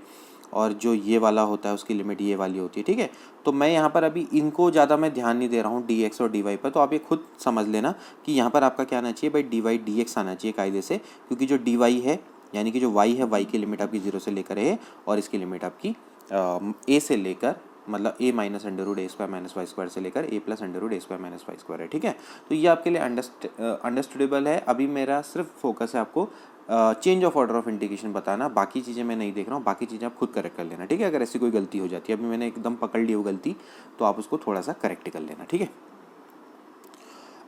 और जो ये वाला होता है उसकी लिमिट ये वाली होती है। ठीक है। तो मैं यहाँ पर अभी इनको ज़्यादा मैं ध्यान नहीं दे रहा हूँ dx और dy पर। तो आप ये खुद समझ लेना कि यहाँ पर आपका क्या आना चाहिए भाई, dy dx आना चाहिए कायदे से, क्योंकि जो dy है यानी कि जो y है, y की लिमिट आपकी 0 से लेकर है और इसकी लिमिट आपकी a से लेकर मतलब a minus under root a square minus y square से लेकर a plus under root a square minus y square है। ठीक है। तो ये आपके लिए अंडरस्टूडेबल है। अभी मेरा सिर्फ फोकस है आपको change of order of integration बताना, बाकी चीज़ें मैं नहीं देख रहा हूँ, बाकी चीज़ें आप खुद करेक्ट कर लेना। ठीक है। अगर ऐसी कोई गलती हो जाती है, अभी मैंने एकदम पकड़ ली वो गलती, तो आप उसको थोड़ा सा करेक्ट कर लेना। ठीक है।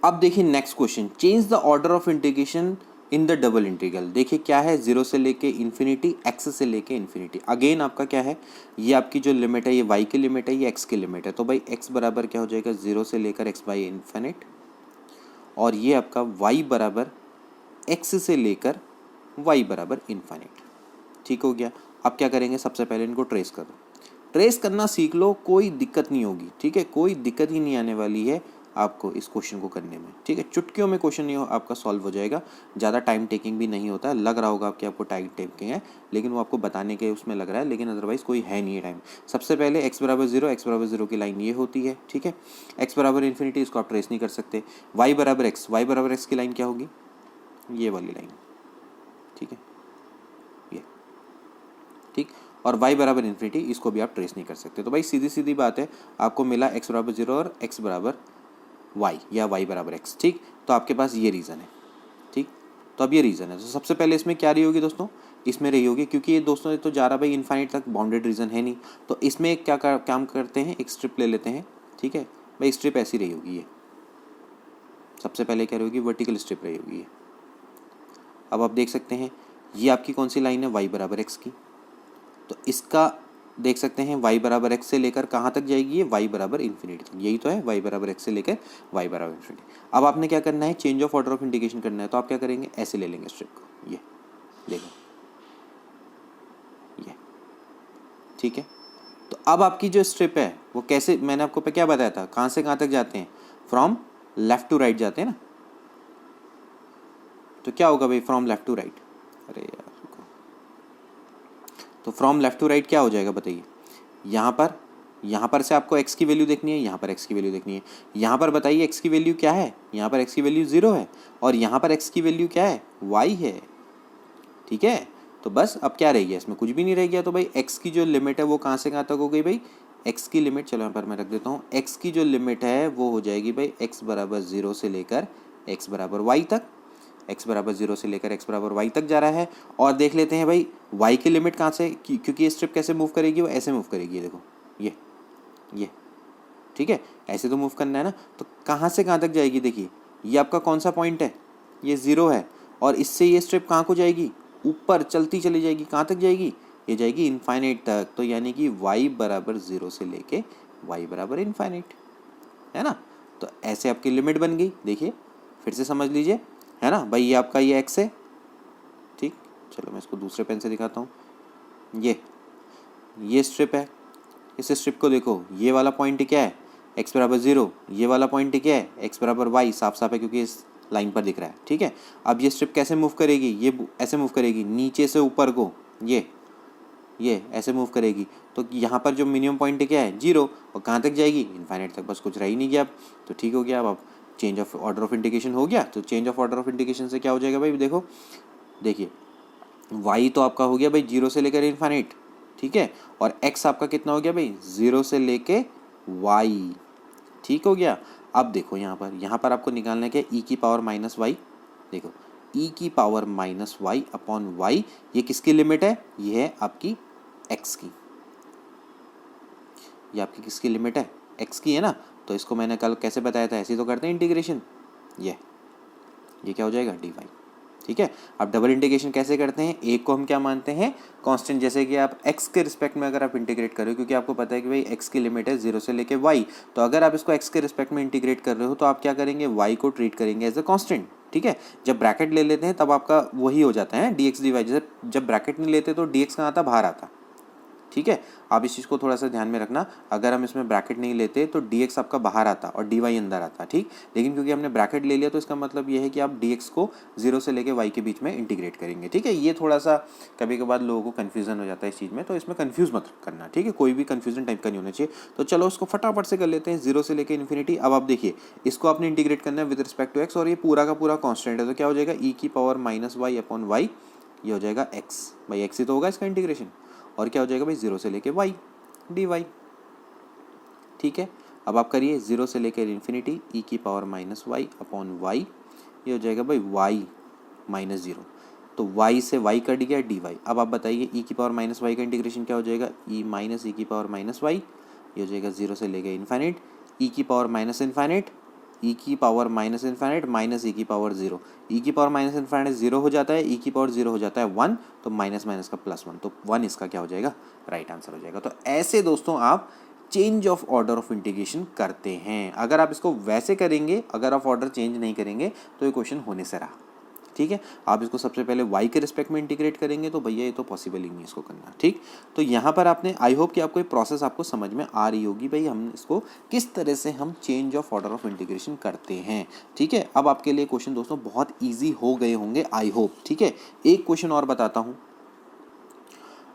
अब देखिए next question, change the order of integration in the double integral. देखिए क्या है, 0 से लेके इन्फिनिटी, x से लेके इन्फिनिटी। अगेन आपका क्या है, ये आपकी जो लिमिट है ये y की लिमिट है, ये x की लिमिट है। तो भाई x बराबर क्या हो जाएगा, 0 से लेकर x बाई इन्फिनिट, और ये आपका y बराबर x से लेकर y बराबर इन्फिनिट। ठीक हो गया। अब क्या करेंगे, सबसे पहले इनको ट्रेस करो। ट्रेस करना सीख लो, कोई दिक्कत नहीं होगी। ठीक है। कोई दिक्कत ही नहीं आने वाली है आपको इस क्वेश्चन को करने में। ठीक है। चुटकियों में क्वेश्चन नहीं आपका सॉल्व हो जाएगा, ज़्यादा टाइम टेकिंग भी नहीं होता है। लग रहा होगा कि आपको टाइम टेकिंग है, लेकिन वो आपको बताने के उसमें लग रहा है, लेकिन अदरवाइज कोई है नहीं है टाइम। सबसे पहले x बराबर 0 की लाइन ये होती है। ठीक है। x बराबर इन्फिनिटी, इसको आप ट्रेस नहीं कर सकते। y बराबर x की लाइन क्या होगी, ये वाली लाइन। ठीक है। ये ठीक। और y बराबर इन्फिनिटी, इसको भी आप ट्रेस नहीं कर सकते। तो भाई सीधी सीधी बात है, आपको मिला x बराबर 0 और x बराबर y या y बराबर x। ठीक। तो आपके पास ये रीज़न है। ठीक। तो अब ये रीज़न है। तो सबसे पहले इसमें क्या रही होगी दोस्तों, इसमें रही होगी, क्योंकि ये दोस्तों ये तो जा रहा भाई इनफाइनाइट तक, बाउंडेड रीजन है नहीं, तो इसमें क्या काम करते हैं, एक स्ट्रिप ले लेते हैं। ठीक है भाई, स्ट्रिप ऐसी रही होगी, ये सबसे पहले क्या रही होगी, वर्टिकल स्ट्रिप रही होगी ये। अब आप देख सकते हैं ये आपकी कौन सी लाइन है, y बराबर x की, तो इसका देख सकते हैं y बराबर x से लेकर कहाँ तक जाएगी, ये y बराबर इन्फिनिटी तक, यही तो है, y बराबर x से लेकर y बराबर इन्फिनिटी। अब आपने क्या करना है, change of order of integration करना है, तो आप क्या करेंगे, ऐसे ले लेंगे स्ट्रिप को, ये देखो ये, ठीक है। तो अब आपकी जो स्ट्रिप है वो कैसे, मैंने आपको क्या बताया था, कहाँ से कहाँ तक जाते हैं, फ्रॉम लेफ्ट टू राइट जाते हैं ना, तो क्या होगा भाई, फ्रॉम लेफ्ट टू राइट, अरे यार तो फ्रॉम लेफ्ट टू राइट क्या हो जाएगा बताइए, यहाँ पर से आपको x की वैल्यू देखनी है, यहाँ पर x की वैल्यू देखनी है, यहाँ पर बताइए x की वैल्यू क्या है, यहाँ पर x की वैल्यू 0 है, और यहाँ पर x की वैल्यू क्या है, y है। ठीक है, तो बस अब क्या रह गया, इसमें कुछ भी नहीं रह गया। तो भाई x की जो लिमिट है वो कहाँ से कहाँ तक हो गई भाई, x की लिमिट, चलो यहाँ पर मैं रख देता हूँ, x की जो लिमिट है वो हो जाएगी भाई x बराबर 0 से लेकर x बराबर y तक, x बराबर 0 से लेकर x बराबर y तक जा रहा है। और देख लेते हैं भाई y की लिमिट कहाँ से, क्योंकि ये स्ट्रिप कैसे मूव करेगी, वो ऐसे मूव करेगी, ये देखो ये ठीक है, ऐसे तो मूव करना है ना, तो कहाँ से कहाँ तक जाएगी, देखिए ये आपका कौन सा पॉइंट है, ये 0 है, और इससे ये स्ट्रिप कहाँ को जाएगी, ऊपर चलती चली जाएगी, कहाँ तक जाएगी, ये जाएगी इनफाइनाइट तक। तो यानी कि y बराबर 0 से लेके y बराबर इनफाइनाइट, है ना। तो ऐसे आपकी लिमिट बन गई, देखिए फिर से समझ लीजिए, है ना भाई, ये आपका ये x है, ठीक। चलो मैं इसको दूसरे पेन से दिखाता हूँ, ये स्ट्रिप है, इस स्ट्रिप को देखो, ये वाला पॉइंट क्या है, x बराबर 0, ये वाला पॉइंट क्या है, x बराबर y, साफ साफ है क्योंकि इस लाइन पर दिख रहा है। ठीक है, अब ये स्ट्रिप कैसे मूव करेगी, ये ऐसे मूव करेगी, नीचे से ऊपर को, ये ऐसे मूव करेगी, तो यहाँ पर जो मिनिमम पॉइंट क्या है 0, और कहाँ तक जाएगी, इनफाइनाइट तक, बस कुछ रह ही नहीं गया अब, तो ठीक हो गया। अब change of order of integration हो गया, तो change of order of integration से क्या हो जाएगा भाई, देखो देखिए y तो आपका हो गया भाई 0 से लेकर इनफाइनाइट, ठीक है, और x आपका कितना हो गया भाई 0 से लेके y, ठीक हो गया। अब देखो यहाँ पर आपको निकालना है क्या, e की पावर माइनस वाई, देखो e की power minus y upon y, ये किसकी लिमिट है, ये है आपकी x की, ये आपकी किसकी लिमिट है, x की है ना। तो इसको मैंने कल कैसे बताया था, ऐसे ही तो करते हैं इंटीग्रेशन, ये क्या हो जाएगा dy, ठीक है। अब डबल इंटीग्रेशन कैसे करते हैं, एक को हम क्या मानते हैं कांस्टेंट, जैसे कि आप x के रिस्पेक्ट में अगर आप इंटीग्रेट कर रहे हो, क्योंकि आपको पता है कि भाई x की लिमिट है 0 से लेके y, तो अगर आप इसको x के रिस्पेक्ट में इंटीग्रेट कर रहे हो तो आप क्या करेंगे, y को ट्रीट करेंगे एज अ कांस्टेंट। ठीक है, जब ब्रैकेट ले लेते हैं तब आपका वही हो जाता है dx dy, जैसे जब ब्रैकेट नहीं लेते तो dx कहाँ आता, बाहर आता। ठीक है, आप इस चीज़ को थोड़ा सा ध्यान में रखना, अगर हम इसमें ब्रैकेट नहीं लेते तो dx आपका बाहर आता और dy अंदर आता, ठीक। लेकिन क्योंकि हमने ब्रैकेट ले लिया तो इसका मतलब ये है कि आप dx को 0 से लेके y के बीच में इंटीग्रेट करेंगे। ठीक है, ये थोड़ा सा कभी कभार लोगों को कन्फ्यूजन हो जाता है इस चीज़ में, तो इसमें कन्फ्यूज मत करना, ठीक है, कोई भी कन्फ्यूजन टाइप का नहीं होना चाहिए। तो चलो उसको फटाफट से कर लेते हैं, 0 से लेकर इन्फिनिटी। अब आप देखिए इसको आपने इंटीग्रेट करना है विद रिस्पेक्ट टू x, और ये पूरा का पूरा कॉन्स्टेंट है, तो क्या हो जाएगा e की power minus y upon y, ये हो जाएगा x, भाई x ही तो होगा इसका इंटीग्रेशन, और क्या हो जाएगा भाई 0 से लेके y dy। ठीक है, अब आप करिए 0 से लेकर इन्फिनिटी e की power minus y upon y, ये हो जाएगा भाई y माइनस 0, तो y से y कट गया dy। अब आप बताइए e की पावर माइनस वाई का इंटीग्रेशन क्या हो जाएगा, e माइनस ई की पावर माइनस वाई, ये हो जाएगा 0 से लेकर इन्फाइनाइट e की पावर माइनस इन्फाइनाइट, e की power minus infinite minus e की पावर 0, e की पावर माइनस इन्फाइनाइट 0 हो जाता है, e की पावर 0 हो जाता है 1, तो माइनस माइनस का प्लस 1, तो 1 इसका क्या हो जाएगा, राइट आंसर हो जाएगा। तो ऐसे दोस्तों आप change of order of integration करते हैं। अगर आप इसको वैसे करेंगे, अगर आप ऑर्डर चेंज नहीं करेंगे तो ये क्वेश्चन होने से रहा। ठीक है, आप इसको सबसे पहले y के रिस्पेक्ट में इंटीग्रेट करेंगे तो भैया ये तो पॉसिबल ही नहीं है इसको करना। ठीक, तो यहाँ पर आपने, आई होप कि आपको ये प्रोसेस आपको समझ में आ रही होगी भाई, हम इसको किस तरह से हम change of order of integration करते हैं। ठीक है, अब आपके लिए क्वेश्चन दोस्तों बहुत ईजी हो गए होंगे, आई होप। ठीक है, एक क्वेश्चन और बताता हूँ,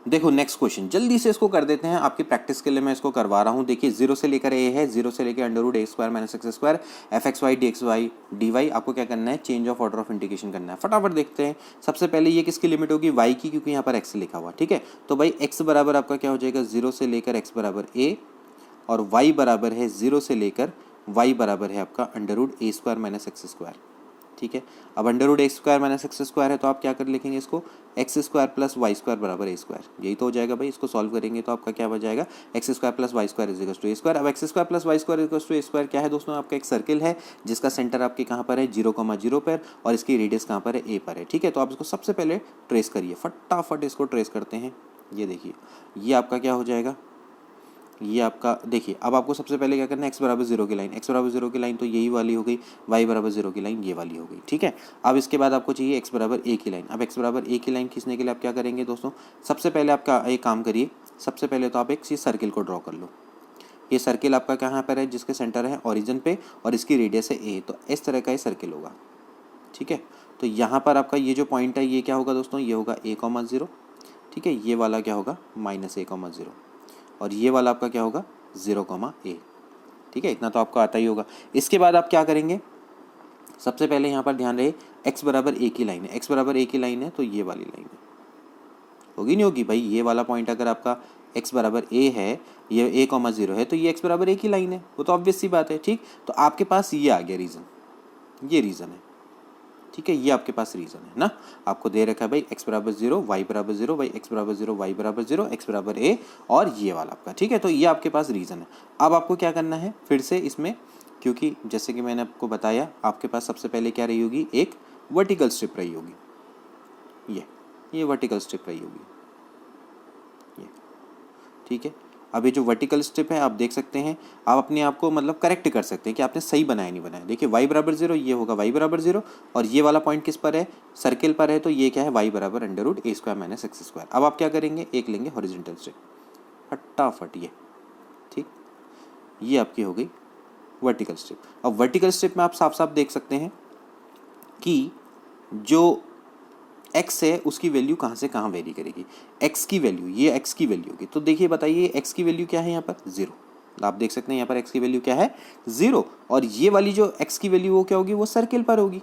देखो नेक्स्ट क्वेश्चन जल्दी से इसको कर देते हैं, आपकी प्रैक्टिस के लिए मैं इसको करवा रहा हूँ। देखिए 0 से लेकर a है, 0 से लेकर under root a square minus x square f x y d x y d y, आपको क्या करना है, change of order of integration करना है। फटाफट देखते हैं, सबसे पहले ये किसकी लिमिट होगी, y की, क्योंकि यहाँ पर x लिखा हुआ। ठीक है, तो भाई x बराबर आपका क्या हो जाएगा 0 से लेकर x बराबर a, और y बराबर है 0 से लेकर y बराबर है आपका under root a square minus x square. ठीक है। अब under root x square minus x square है तो आप क्या कर लिखेंगे इसको, x square plus y square बराबर ए स्क्वायर, यही तो हो जाएगा भाई। इसको सॉल्व करेंगे तो आपका क्या बन जाएगा, x square plus y square is equal to a square. अब x square plus y square is equal to a square क्या है दोस्तों, आपका एक सर्किल है जिसका सेंटर आपके कहाँ पर है 0,0 पर, और इसकी रेडियस कहाँ पर है ए पर है। ठीक है, तो आप इसको सबसे पहले ट्रेस करिए, फटाफट इसको ट्रेस करते हैं। ये देखिए, ये आपका क्या हो जाएगा, ये आपका देखिए। अब आपको सबसे पहले क्या करना है, x बराबर 0 की लाइन, x बराबर 0 की लाइन तो यही वाली हो गई, y बराबर 0 की लाइन ये वाली हो गई। ठीक है, अब इसके बाद आपको चाहिए x बराबर a की लाइन। अब x बराबर a की लाइन खींचने के लिए आप क्या करेंगे दोस्तों, सबसे पहले आपका एक काम करिए, सबसे पहले तो आप एक सी सर्किल को ड्रॉ कर लो। ये सर्किल आपका कहाँ पर है, जिसके सेंटर है ओरिजिन पे और इसकी रेडियस है a, तो इस तरह का ये सर्किल होगा। ठीक है, तो यहाँ पर आपका ये जो पॉइंट है ये क्या होगा दोस्तों, ये होगा a,0। ठीक है, ये वाला क्या होगा -a,0, और ये वाला आपका क्या होगा 0,a। ठीक है, इतना तो आपको आता ही होगा। इसके बाद आप क्या करेंगे, सबसे पहले यहाँ पर ध्यान रहे x बराबर a की लाइन है, x बराबर a की लाइन है तो ये वाली लाइन है, होगी नहीं होगी भाई। ये वाला पॉइंट अगर आपका x बराबर a है, ये a,0 है तो ये x बराबर a की लाइन है, वो तो ऑब्वियस सी बात है। ठीक, तो आपके पास ये आ गया रीज़न, ये रीज़न है। ठीक है, ये आपके पास रीज़न है ना, आपको दे रखा है भाई x बराबर 0, y बराबर 0, भाई x बराबर 0, y बराबर 0, x बराबर a, और ये वाला आपका। ठीक है, तो ये आपके पास रीज़न है। अब आपको क्या करना है फिर से इसमें, क्योंकि जैसे कि मैंने आपको बताया आपके पास सबसे पहले क्या रही होगी, एक वर्टिकल स्ट्रिप रही होगी, ये वर्टिकल स्ट्रिप रही होगी ये। ठीक है, अब ये जो वर्टिकल स्ट्रिप है आप देख सकते हैं, आप अपने आप को मतलब करेक्ट कर सकते हैं कि आपने सही बनाया नहीं बनाया। देखिए y बराबर 0, ये होगा y बराबर 0, और ये वाला पॉइंट किस पर है, सर्किल पर है, तो ये क्या है y बराबर under root a square minus x square. अब आप क्या करेंगे, एक लेंगे हॉरिजॉन्टल स्ट्रिप, फटाफट ये। ठीक, ये आपकी हो गई वर्टिकल स्ट्रिप। अब वर्टिकल स्ट्रिप में आप साफ साफ देख सकते हैं कि जो x है उसकी वैल्यू कहाँ से कहाँ वेरी करेगी, x की वैल्यू, ये x की वैल्यू होगी। तो देखिए बताइए x की वैल्यू क्या है यहाँ पर 0, आप देख सकते हैं यहाँ पर x की वैल्यू क्या है 0, और ये वाली जो x की वैल्यू वो क्या होगी, वो सर्किल पर होगी।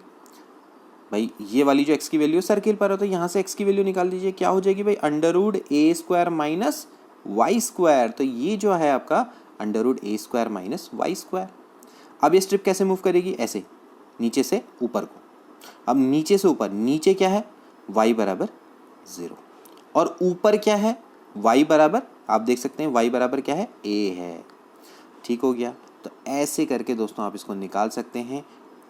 भाई ये वाली जो x की वैल्यू सर्किल पर है तो यहाँ से x की वैल्यू निकाल दीजिए, क्या हो जाएगी भाई under root a square minus y square, तो ये जो है आपका under root a square minus y square. अब ये स्ट्रिप कैसे मूव करेगी, ऐसे नीचे से ऊपर को। अब नीचे से ऊपर, नीचे क्या है y बराबर 0, और ऊपर क्या है y बराबर, आप देख सकते हैं y बराबर क्या है a है। ठीक हो गया, तो ऐसे करके दोस्तों आप इसको निकाल सकते हैं।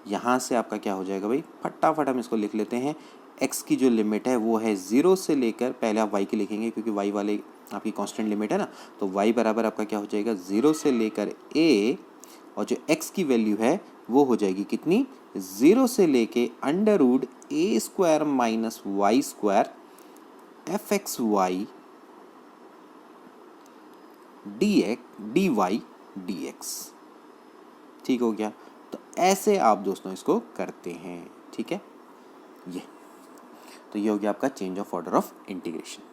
यहाँ से आपका क्या हो जाएगा भाई, फटाफट हम इसको लिख लेते हैं। x की जो लिमिट है वो है 0 से लेकर, पहले आप y की लिखेंगे क्योंकि y वाले आपकी कांस्टेंट लिमिट है ना, तो y बराबर आपका क्या हो जाएगा 0 से लेकर a, और जो x की वैल्यू है वो हो जाएगी कितनी, 0 से लेके under root a square minus y square f x y d y d x. ठीक हो गया, तो ऐसे आप दोस्तों इसको करते हैं। ठीक है, ये तो ये हो गया आपका change of order of integration.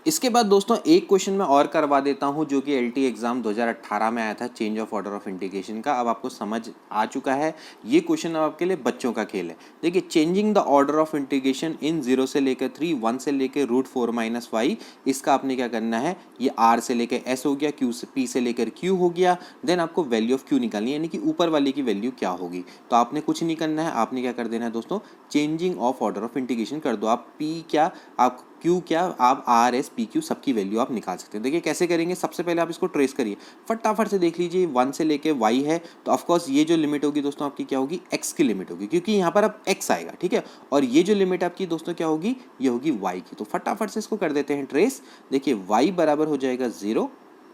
इसके बाद दोस्तों एक क्वेश्चन मैं और करवा देता हूं जो कि एलटी एग्जाम 2018 में आया था, change of order of integration का। अब आपको समझ आ चुका है, ये क्वेश्चन अब आपके लिए बच्चों का खेल है। देखिए, changing the order of integration in 0 से लेकर 3, 1 से लेकर √4 - y, इसका आपने क्या करना है, ये r से लेकर s हो गया, q से p से लेकर q हो गया, देन आपको वैल्यू ऑफ q निकालनी है, यानी कि ऊपर वाले की वैल्यू क्या होगी। तो आपने कुछ नहीं करना है, आपने क्या कर देना है दोस्तों, changing of order of integration कर दो। आप p क्या, आप q क्या, आप r s p q सबकी वैल्यू आप निकाल सकते हैं। देखिए कैसे करेंगे, सबसे पहले आप इसको ट्रेस करिए, फटाफट से देख लीजिए 1 से लेके y है, तो ऑफकोर्स ये जो लिमिट होगी दोस्तों आपकी क्या होगी, x की लिमिट होगी, क्योंकि यहाँ पर अब x आएगा। ठीक है, और ये जो लिमिट आपकी दोस्तों क्या होगी, ये होगी y की। तो फटाफट से इसको कर देते हैं ट्रेस। देखिए y बराबर हो जाएगा 0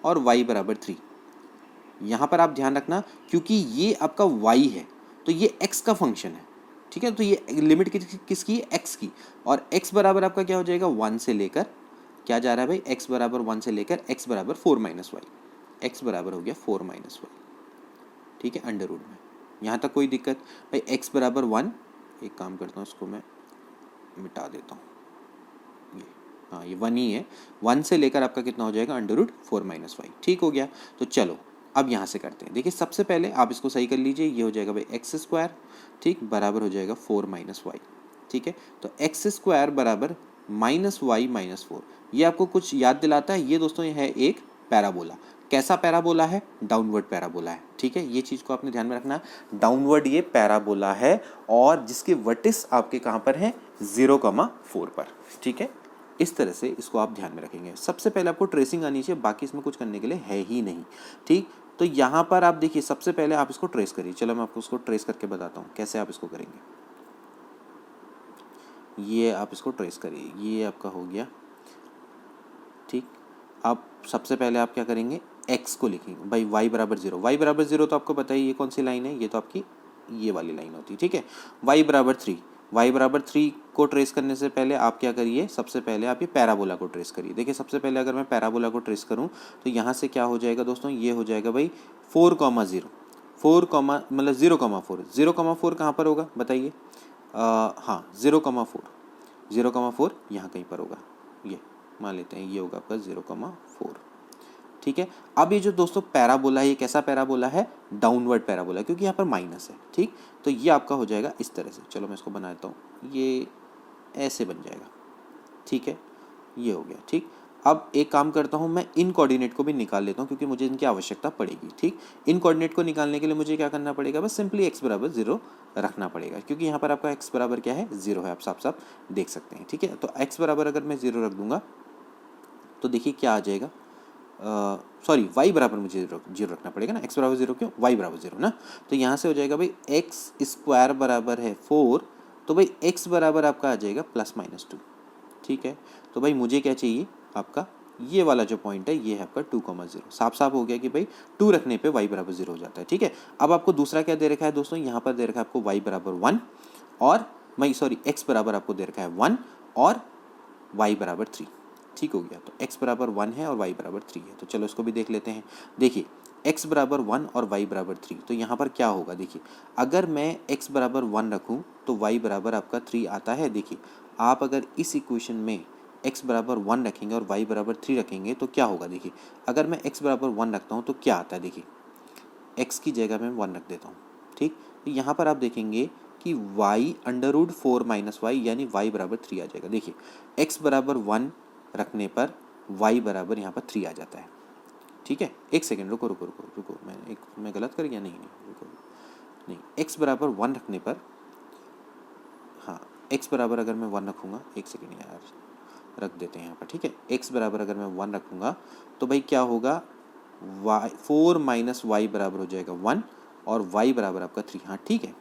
और y बराबर 3। यहाँ पर आप ध्यान रखना, क्योंकि ये आपका y है तो ये x का फंक्शन है। ठीक है, तो ये लिमिट किसकी है, x की, और x बराबर आपका क्या हो जाएगा 1 से लेकर, क्या जा रहा है भाई, x बराबर 1 से लेकर x बराबर 4 - y, x बराबर हो गया 4 - y। ठीक है, अंडर रूट में, यहाँ तक कोई दिक्कत भाई। x बराबर 1, एक काम करता हूँ इसको मैं मिटा देता हूँ, ये हाँ ये 1 ही है, 1 से लेकर आपका कितना हो जाएगा अंडर रूट 4 - y। ठीक हो गया, तो चलो अब यहाँ से करते हैं। देखिए सबसे पहले आप इसको सही कर लीजिए, ये हो जाएगा भाई x स्क्वायर, ठीक, बराबर हो जाएगा 4 - y। ठीक है, तो x स्क्वायर बराबर -y - 4, ये आपको कुछ याद दिलाता है, ये दोस्तों ये है एक पैराबोला। कैसा पैराबोला है? डाउनवर्ड पैराबोला है, ठीक है, ये चीज़ को आपने ध्यान में रखना है। डाउनवर्ड ये पैराबोला है और जिसके वर्टिस आपके कहाँ पर है? 0,4 पर, ठीक है। इस तरह से इसको आप ध्यान में रखेंगे। सबसे पहले आपको ट्रेसिंग आनी चाहिए, बाकी इसमें कुछ करने के लिए है ही नहीं, ठीक। तो यहाँ पर आप देखिए, सबसे पहले आप इसको ट्रेस करिए। चलो मैं आपको उसको ट्रेस करके बताता हूँ कैसे आप इसको करेंगे। ये आप इसको ट्रेस करिए, ये आपका हो गया, ठीक। अब सबसे पहले आप क्या करेंगे? x को लिखेंगे भाई, y बराबर 0। y बराबर 0 तो आपको पता है ये कौन सी लाइन है, ये तो आपकी ये वाली लाइन होती है, ठीक है। y बराबर 3, y बराबर 3 को ट्रेस करने से पहले आप क्या करिए? सबसे पहले आप ये पैराबोला को ट्रेस करिए। देखिए सबसे पहले अगर मैं पैराबोला को ट्रेस करूँ तो यहाँ से क्या हो जाएगा दोस्तों? ये हो जाएगा भाई 4,0, 4, मतलब 0,4, 0,4 कहाँ पर होगा बताइए? हाँ 0,4, 0,4 यहाँ कहीं पर होगा, ये मान लेते हैं, ये होगा आपका 0,4, ठीक है। अब ये जो दोस्तों पैराबोला है, ये कैसा पैराबोला है? डाउनवर्ड पैराबोला, क्योंकि यहाँ पर माइनस है, ठीक। तो ये आपका हो जाएगा इस तरह से। चलो मैं इसको बना देता हूँ, ये ऐसे बन जाएगा, ठीक है, ये हो गया, ठीक। अब एक काम करता हूँ, मैं इन कोऑर्डिनेट को भी निकाल लेता हूँ क्योंकि मुझे इनकी आवश्यकता पड़ेगी, ठीक। इन कोऑर्डिनेट को निकालने के लिए मुझे क्या करना पड़ेगा? बस सिंपली x बराबर 0 रखना पड़ेगा, क्योंकि यहाँ पर आपका x बराबर क्या है? 0 है, आप साफ साफ देख सकते हैं, ठीक है। तो x बराबर अगर मैं 0 रख दूंगा तो देखिए क्या आ जाएगा, सॉरी y बराबर मुझे 0 रखना पड़ेगा ना, x बराबर 0 क्यों? y बराबर 0 ना। तो यहाँ से हो जाएगा भाई x स्क्वायर बराबर है 4, तो भाई x बराबर आपका आ जाएगा +-2, ठीक है। तो भाई मुझे क्या चाहिए? आपका ये वाला जो पॉइंट है ये है आपका 2,0। साफ साफ हो गया कि भाई 2 रखने पे y बराबर 0 हो जाता है, ठीक है। अब आपको दूसरा क्या दे रखा है दोस्तों? यहाँ पर दे रखा है आपको y बराबर 1 और x बराबर आपको दे रखा है 1 और y बराबर 3, ठीक हो गया। तो x बराबर 1 है और y बराबर 3 है, तो चलो इसको भी देख लेते हैं। देखिए x बराबर 1 और y बराबर 3, तो यहाँ पर क्या होगा? देखिए अगर मैं x बराबर 1 रखूँ तो y बराबर आपका 3 आता है। देखिए आप अगर इस इक्वेशन में x बराबर 1 रखेंगे और y बराबर 3 रखेंगे तो क्या होगा? देखिए अगर मैं x बराबर 1 रखता हूँ तो क्या आता है? देखिए x की जगह मैं 1 रख देता हूँ, ठीक। तो यहाँ पर आप देखेंगे कि y √4 - y यानी y बराबर 3 आ जाएगा। देखिए x बराबर 1 रखने पर y बराबर यहाँ पर 3 आ जाता है, ठीक है। एक सेकेंड रुको रुको रुको रुको, मैं गलत कर गया? नहीं रुको, नहीं, x बराबर 1 रखने पर, हाँ x बराबर अगर मैं 1 रखूँगा, एक सेकेंड यार रख देते हैं यहाँ पर, ठीक है। x बराबर अगर मैं 1 रखूँगा तो भाई क्या होगा? 4 - y बराबर हो जाएगा 1 और y बराबर आपका 3, हाँ ठीक है।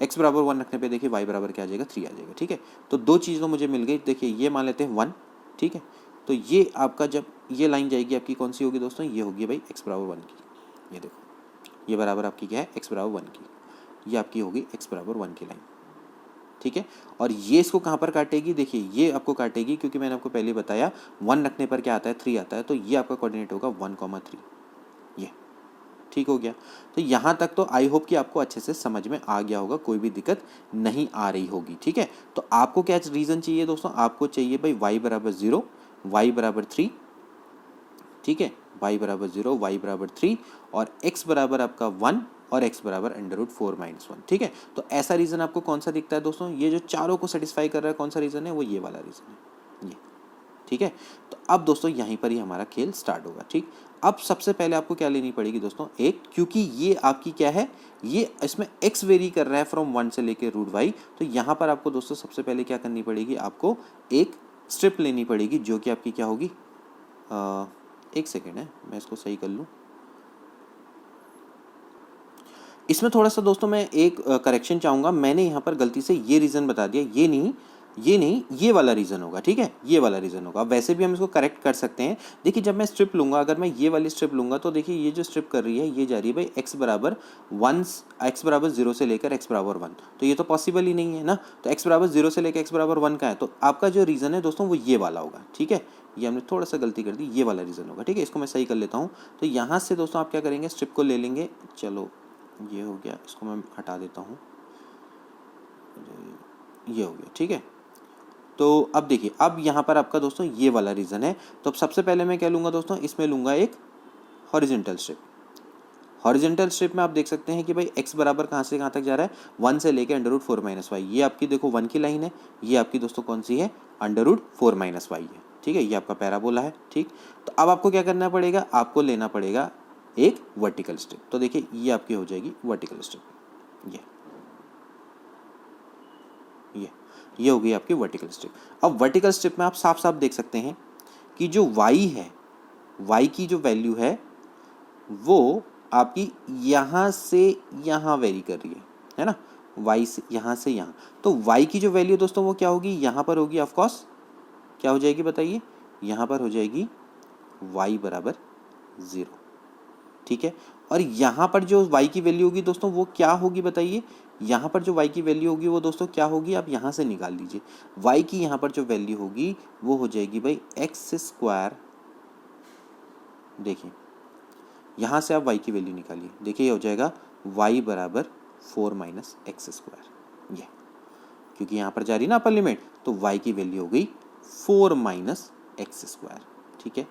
x बराबर 1 रखने पे देखिए y बराबर क्या आ जाएगा? 3 आ जाएगा, ठीक है। तो दो चीज़ तो मुझे मिल गई। देखिए ये मान लेते हैं 1, ठीक है। तो ये आपका जब ये लाइन जाएगी आपकी कौन सी होगी दोस्तों? ये होगी भाई x बराबर 1 की। ये देखो ये बराबर आपकी क्या है? x बराबर 1 की, ये आपकी होगी x बराबर 1 की लाइन, ठीक है। और ये इसको कहाँ पर काटेगी? देखिए ये आपको काटेगी, क्योंकि मैंने आपको पहले बताया 1 रखने पर क्या आता है? 3 आता है। तो ये आपका कोऑर्डिनेट होगा 1,3, ये ठीक हो गया। तो यहाँ तक तो आई होप कि आपको अच्छे से समझ में आ गया होगा, कोई भी दिक्कत नहीं आ रही होगी, ठीक है। तो आपको क्या रीज़न चाहिए दोस्तों? आपको चाहिए भाई y बराबर 0, y बराबर 3, ठीक है, y बराबर 0, y बराबर 3 और x बराबर आपका 1 और x बराबर √4 - 1, ठीक है। तो ऐसा रीज़न आपको कौन सा दिखता है दोस्तों? ये जो चारों को सेटिस्फाई कर रहा है, कौन सा रीज़न है? वो ये वाला रीज़न है, ये, ठीक है। तो अब दोस्तों यहीं पर ही हमारा खेल स्टार्ट होगा, ठीक। अब सबसे पहले आपको क्या लेनी पड़ेगी दोस्तों? एक, क्योंकि ये आपकी क्या है? ये इसमें x वेरी कर रहा है फ्रॉम 1 से लेके √y, तो यहाँ पर आपको दोस्तों सबसे पहले क्या करनी पड़ेगी? आपको एक स्ट्रिप लेनी पड़ेगी जो कि आपकी क्या होगी? एक सेकेंड है, मैं इसको सही कर लूँ। इसमें थोड़ा सा दोस्तों मैं एक करेक्शन चाहूँगा। मैंने यहाँ पर गलती से ये रीज़न बता दिया, ये नहीं ये वाला रीज़न होगा, ठीक है, ये वाला रीज़न होगा। वैसे भी हम इसको करेक्ट कर सकते हैं। देखिए जब मैं स्ट्रिप लूँगा, अगर मैं ये वाली स्ट्रिप लूँगा तो देखिए ये जो स्ट्रिप कर रही है ये जा रही है भाई x बराबर 0 से लेकर x बराबर 1, तो ये तो पॉसिबल ही नहीं है ना। तो x बराबर 0 से लेकर x बराबर 1 का है, तो आपका जो रीज़न है दोस्तों वो ये वाला होगा, ठीक है। ये हमने थोड़ा सा गलती कर दी, ये वाला रीज़न होगा, ठीक है। इसको मैं सही कर लेता हूँ। तो यहाँ से दोस्तों आप क्या करेंगे? स्ट्रिप को ले लेंगे। चलो ये हो गया, इसको मैं हटा देता हूँ, ये हो गया, ठीक है। तो अब देखिए, अब यहाँ पर आपका दोस्तों ये वाला रीज़न है। तो अब सबसे पहले मैं क्या लूँगा दोस्तों? इसमें लूँगा एक हॉरिजेंटल स्ट्रिप। हॉरिजेंटल स्ट्रिप में आप देख सकते हैं कि भाई x बराबर कहाँ से कहाँ तक जा रहा है? 1 से लेकर √4 - y। ये आपकी देखो 1 की लाइन है, ये आपकी दोस्तों कौन सी है? √4 - y है, ठीक है, ये आपका पैराबोला है। ठीक, तो अब आपको क्या करना पड़ेगा, आपको लेना पड़ेगा एक वर्टिकल स्ट्रिप। तो देखिए ये आपकी हो जाएगी वर्टिकल स्ट्रिप, ये हो गई आपकी वर्टिकल स्ट्रिप। अब वर्टिकल स्ट्रिप में आप साफ साफ देख सकते हैं कि जो y है, y की जो वैल्यू है वो आपकी यहाँ से यहाँ वेरी कर रही है ना, y से यहाँ से यहाँ। तो y की जो वैल्यू दोस्तों वो क्या होगी, यहाँ पर होगी ऑफ कोर्स, क्या हो जाएगी बताइए, यहाँ पर हो जाएगी y बराबर 0। ठीक है, और यहाँ पर जो y की वैल्यू होगी दोस्तों वो क्या होगी बताइए, यहाँ पर जो y की वैल्यू होगी वो दोस्तों क्या होगी, आप यहाँ से निकाल लीजिए। y की यहाँ पर जो वैल्यू होगी वो हो जाएगी भाई x²। देखिए यहाँ से आप y की वैल्यू निकालिए, देखिए ये हो जाएगा y बराबर 4 माइनस x²। ये क्योंकि यहाँ पर जा रही ना अपर लिमिट, तो y की वैल्यू हो गई 4 माइनस x²। ठीक है,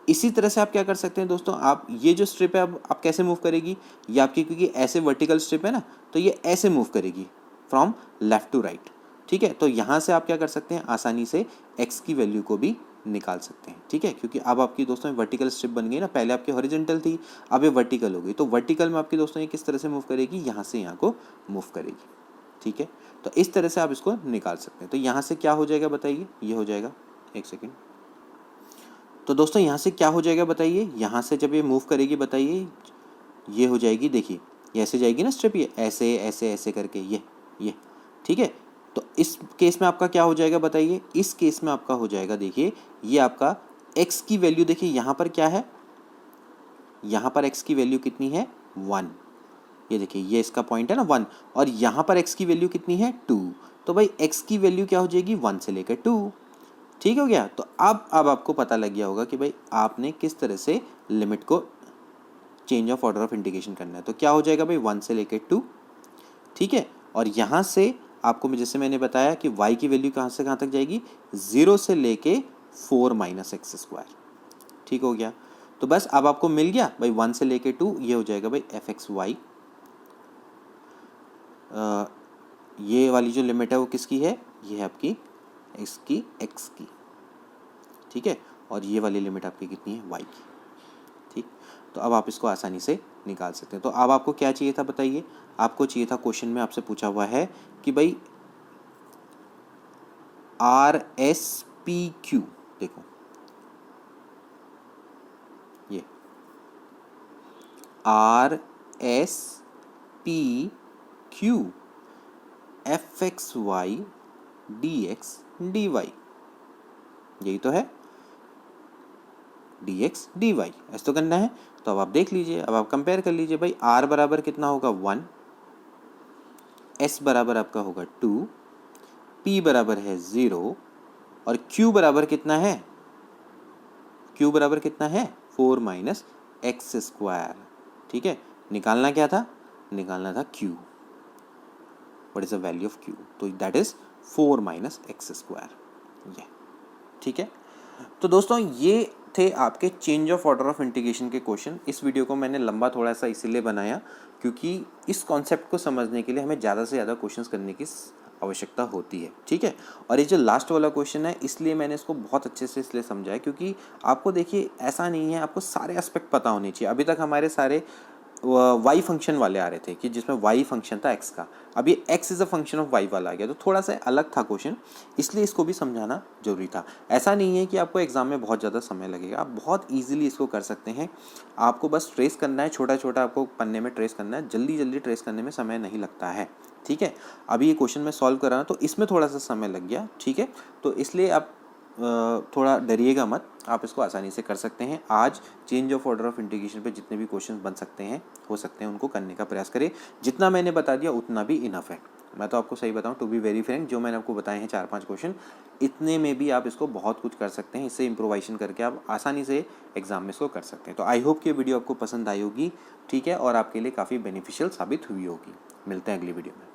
इसी तरह से आप क्या कर सकते हैं दोस्तों, आप ये जो स्ट्रिप है अब आप कैसे मूव करेगी, ये आपकी क्योंकि ऐसे वर्टिकल स्ट्रिप है ना, तो ये ऐसे मूव करेगी फ्रॉम लेफ्ट टू राइट। ठीक है, तो यहाँ से आप क्या कर सकते हैं, आसानी से x की वैल्यू को भी निकाल सकते हैं। ठीक है, क्योंकि अब आपकी दोस्तों वर्टिकल स्ट्रिप बन गई ना, पहले आपकी हॉरिजॉन्टल थी, अब ये वर्टिकल हो गई। तो वर्टिकल में आपकी दोस्तों ये किस तरह से मूव करेगी, यहाँ से यहाँ को मूव करेगी। ठीक है, तो इस तरह से आप इसको निकाल सकते हैं। तो यहाँ से क्या हो जाएगा बताइए, ये हो जाएगा, एक सेकेंड, तो दोस्तों यहाँ से क्या हो जाएगा बताइए, यहाँ से जब ये मूव करेगी बताइए, ये हो जाएगी, देखिए ये ऐसे जाएगी ना स्ट्रिप, ये ऐसे ऐसे ऐसे करके ये। ठीक है, तो इस केस में आपका क्या हो जाएगा बताइए, इस केस में आपका हो जाएगा, देखिए ये आपका x की वैल्यू, देखिए यहाँ पर क्या है, यहाँ पर x की वैल्यू कितनी है 1, ये देखिए ये इसका पॉइंट है ना 1, और यहाँ पर x की वैल्यू कितनी है 2। तो भाई x की वैल्यू क्या हो जाएगी 1 से लेकर 2। ठीक हो गया, तो अब आपको पता लग गया होगा कि भाई आपने किस तरह से लिमिट को change of order of integration करना है। तो क्या हो जाएगा भाई 1 से लेकर 2। ठीक है, और यहाँ से आपको जैसे मैंने बताया कि y की वैल्यू कहाँ से कहाँ तक जाएगी, 0 से लेके 4 माइनस x²। ठीक हो गया, तो बस अब आपको मिल गया भाई 1 से लेके 2, ये हो जाएगा भाई fxy। ये वाली जो लिमिट है वो किसकी है, ये है आपकी इसकी x की। ठीक है, और ये वाली लिमिट आपकी कितनी है y की। ठीक, तो अब आप इसको आसानी से निकाल सकते हैं। तो अब आपको क्या चाहिए था बताइए, आपको चाहिए था, क्वेश्चन में आपसे पूछा हुआ है कि भाई RSPQ, देखो ये RSPQ fxy dx dy, यही तो है, dx dy ऐसा तो करना है। तो अब आप देख लीजिए, अब आप कंपेयर कर लीजिए, भाई r बराबर कितना होगा 1, s बराबर आपका होगा 2, p बराबर है 0, और q बराबर कितना है, q बराबर कितना है 4 माइनस x²। ठीक है, निकालना क्या था, निकालना था q, what is the value of q, तो दैट इज 4 माइनस x²। ये ठीक है, तो दोस्तों ये थे आपके change of order of integration के क्वेश्चन। इस वीडियो को मैंने लंबा थोड़ा सा इसीलिए बनाया क्योंकि इस कॉन्सेप्ट को समझने के लिए हमें ज़्यादा से ज़्यादा क्वेश्चंस करने की आवश्यकता होती है। ठीक है, और ये जो लास्ट वाला क्वेश्चन है इसलिए मैंने इसको बहुत अच्छे से इसलिए समझा है क्योंकि आपको देखिए ऐसा नहीं है, आपको सारे एस्पेक्ट पता होने चाहिए। अभी तक हमारे सारे वाई फंक्शन वाले आ रहे थे कि जिसमें वाई फंक्शन था एक्स का, अब ये x is a function of y वाला आ गया, तो थोड़ा सा अलग था क्वेश्चन, इसलिए इसको भी समझाना जरूरी था। ऐसा नहीं है कि आपको एग्जाम में बहुत ज़्यादा समय लगेगा, आप बहुत ईजिली इसको कर सकते हैं। आपको बस ट्रेस करना है, छोटा छोटा आपको पन्ने में ट्रेस करना है, जल्दी जल्दी ट्रेस करने में समय नहीं लगता है। ठीक है, अभी ये क्वेश्चन मैं सॉल्व कर रहा हूँ तो इसमें थोड़ा सा समय लग गया। ठीक है, तो इसलिए आप थोड़ा डरिएगा मत, आप इसको आसानी से कर सकते हैं। आज change of order of integration पे जितने भी क्वेश्चन बन सकते हैं, हो सकते हैं, उनको करने का प्रयास करें। जितना मैंने बता दिया उतना भी इनफ है। मैं तो आपको सही बताऊं, टू बी वेरी फ्रैंक, जो मैंने आपको बताए हैं 4-5 क्वेश्चन, इतने में भी आप इसको बहुत कुछ कर सकते हैं। इससे इम्प्रोवाइजेशन करके आप आसानी से एग्जाम में इसको कर सकते हैं। तो आई होप कि ये वीडियो आपको पसंद आई होगी, ठीक है, और आपके लिए काफ़ी बेनिफिशियल साबित हुई होगी। मिलते हैं अगली वीडियो में।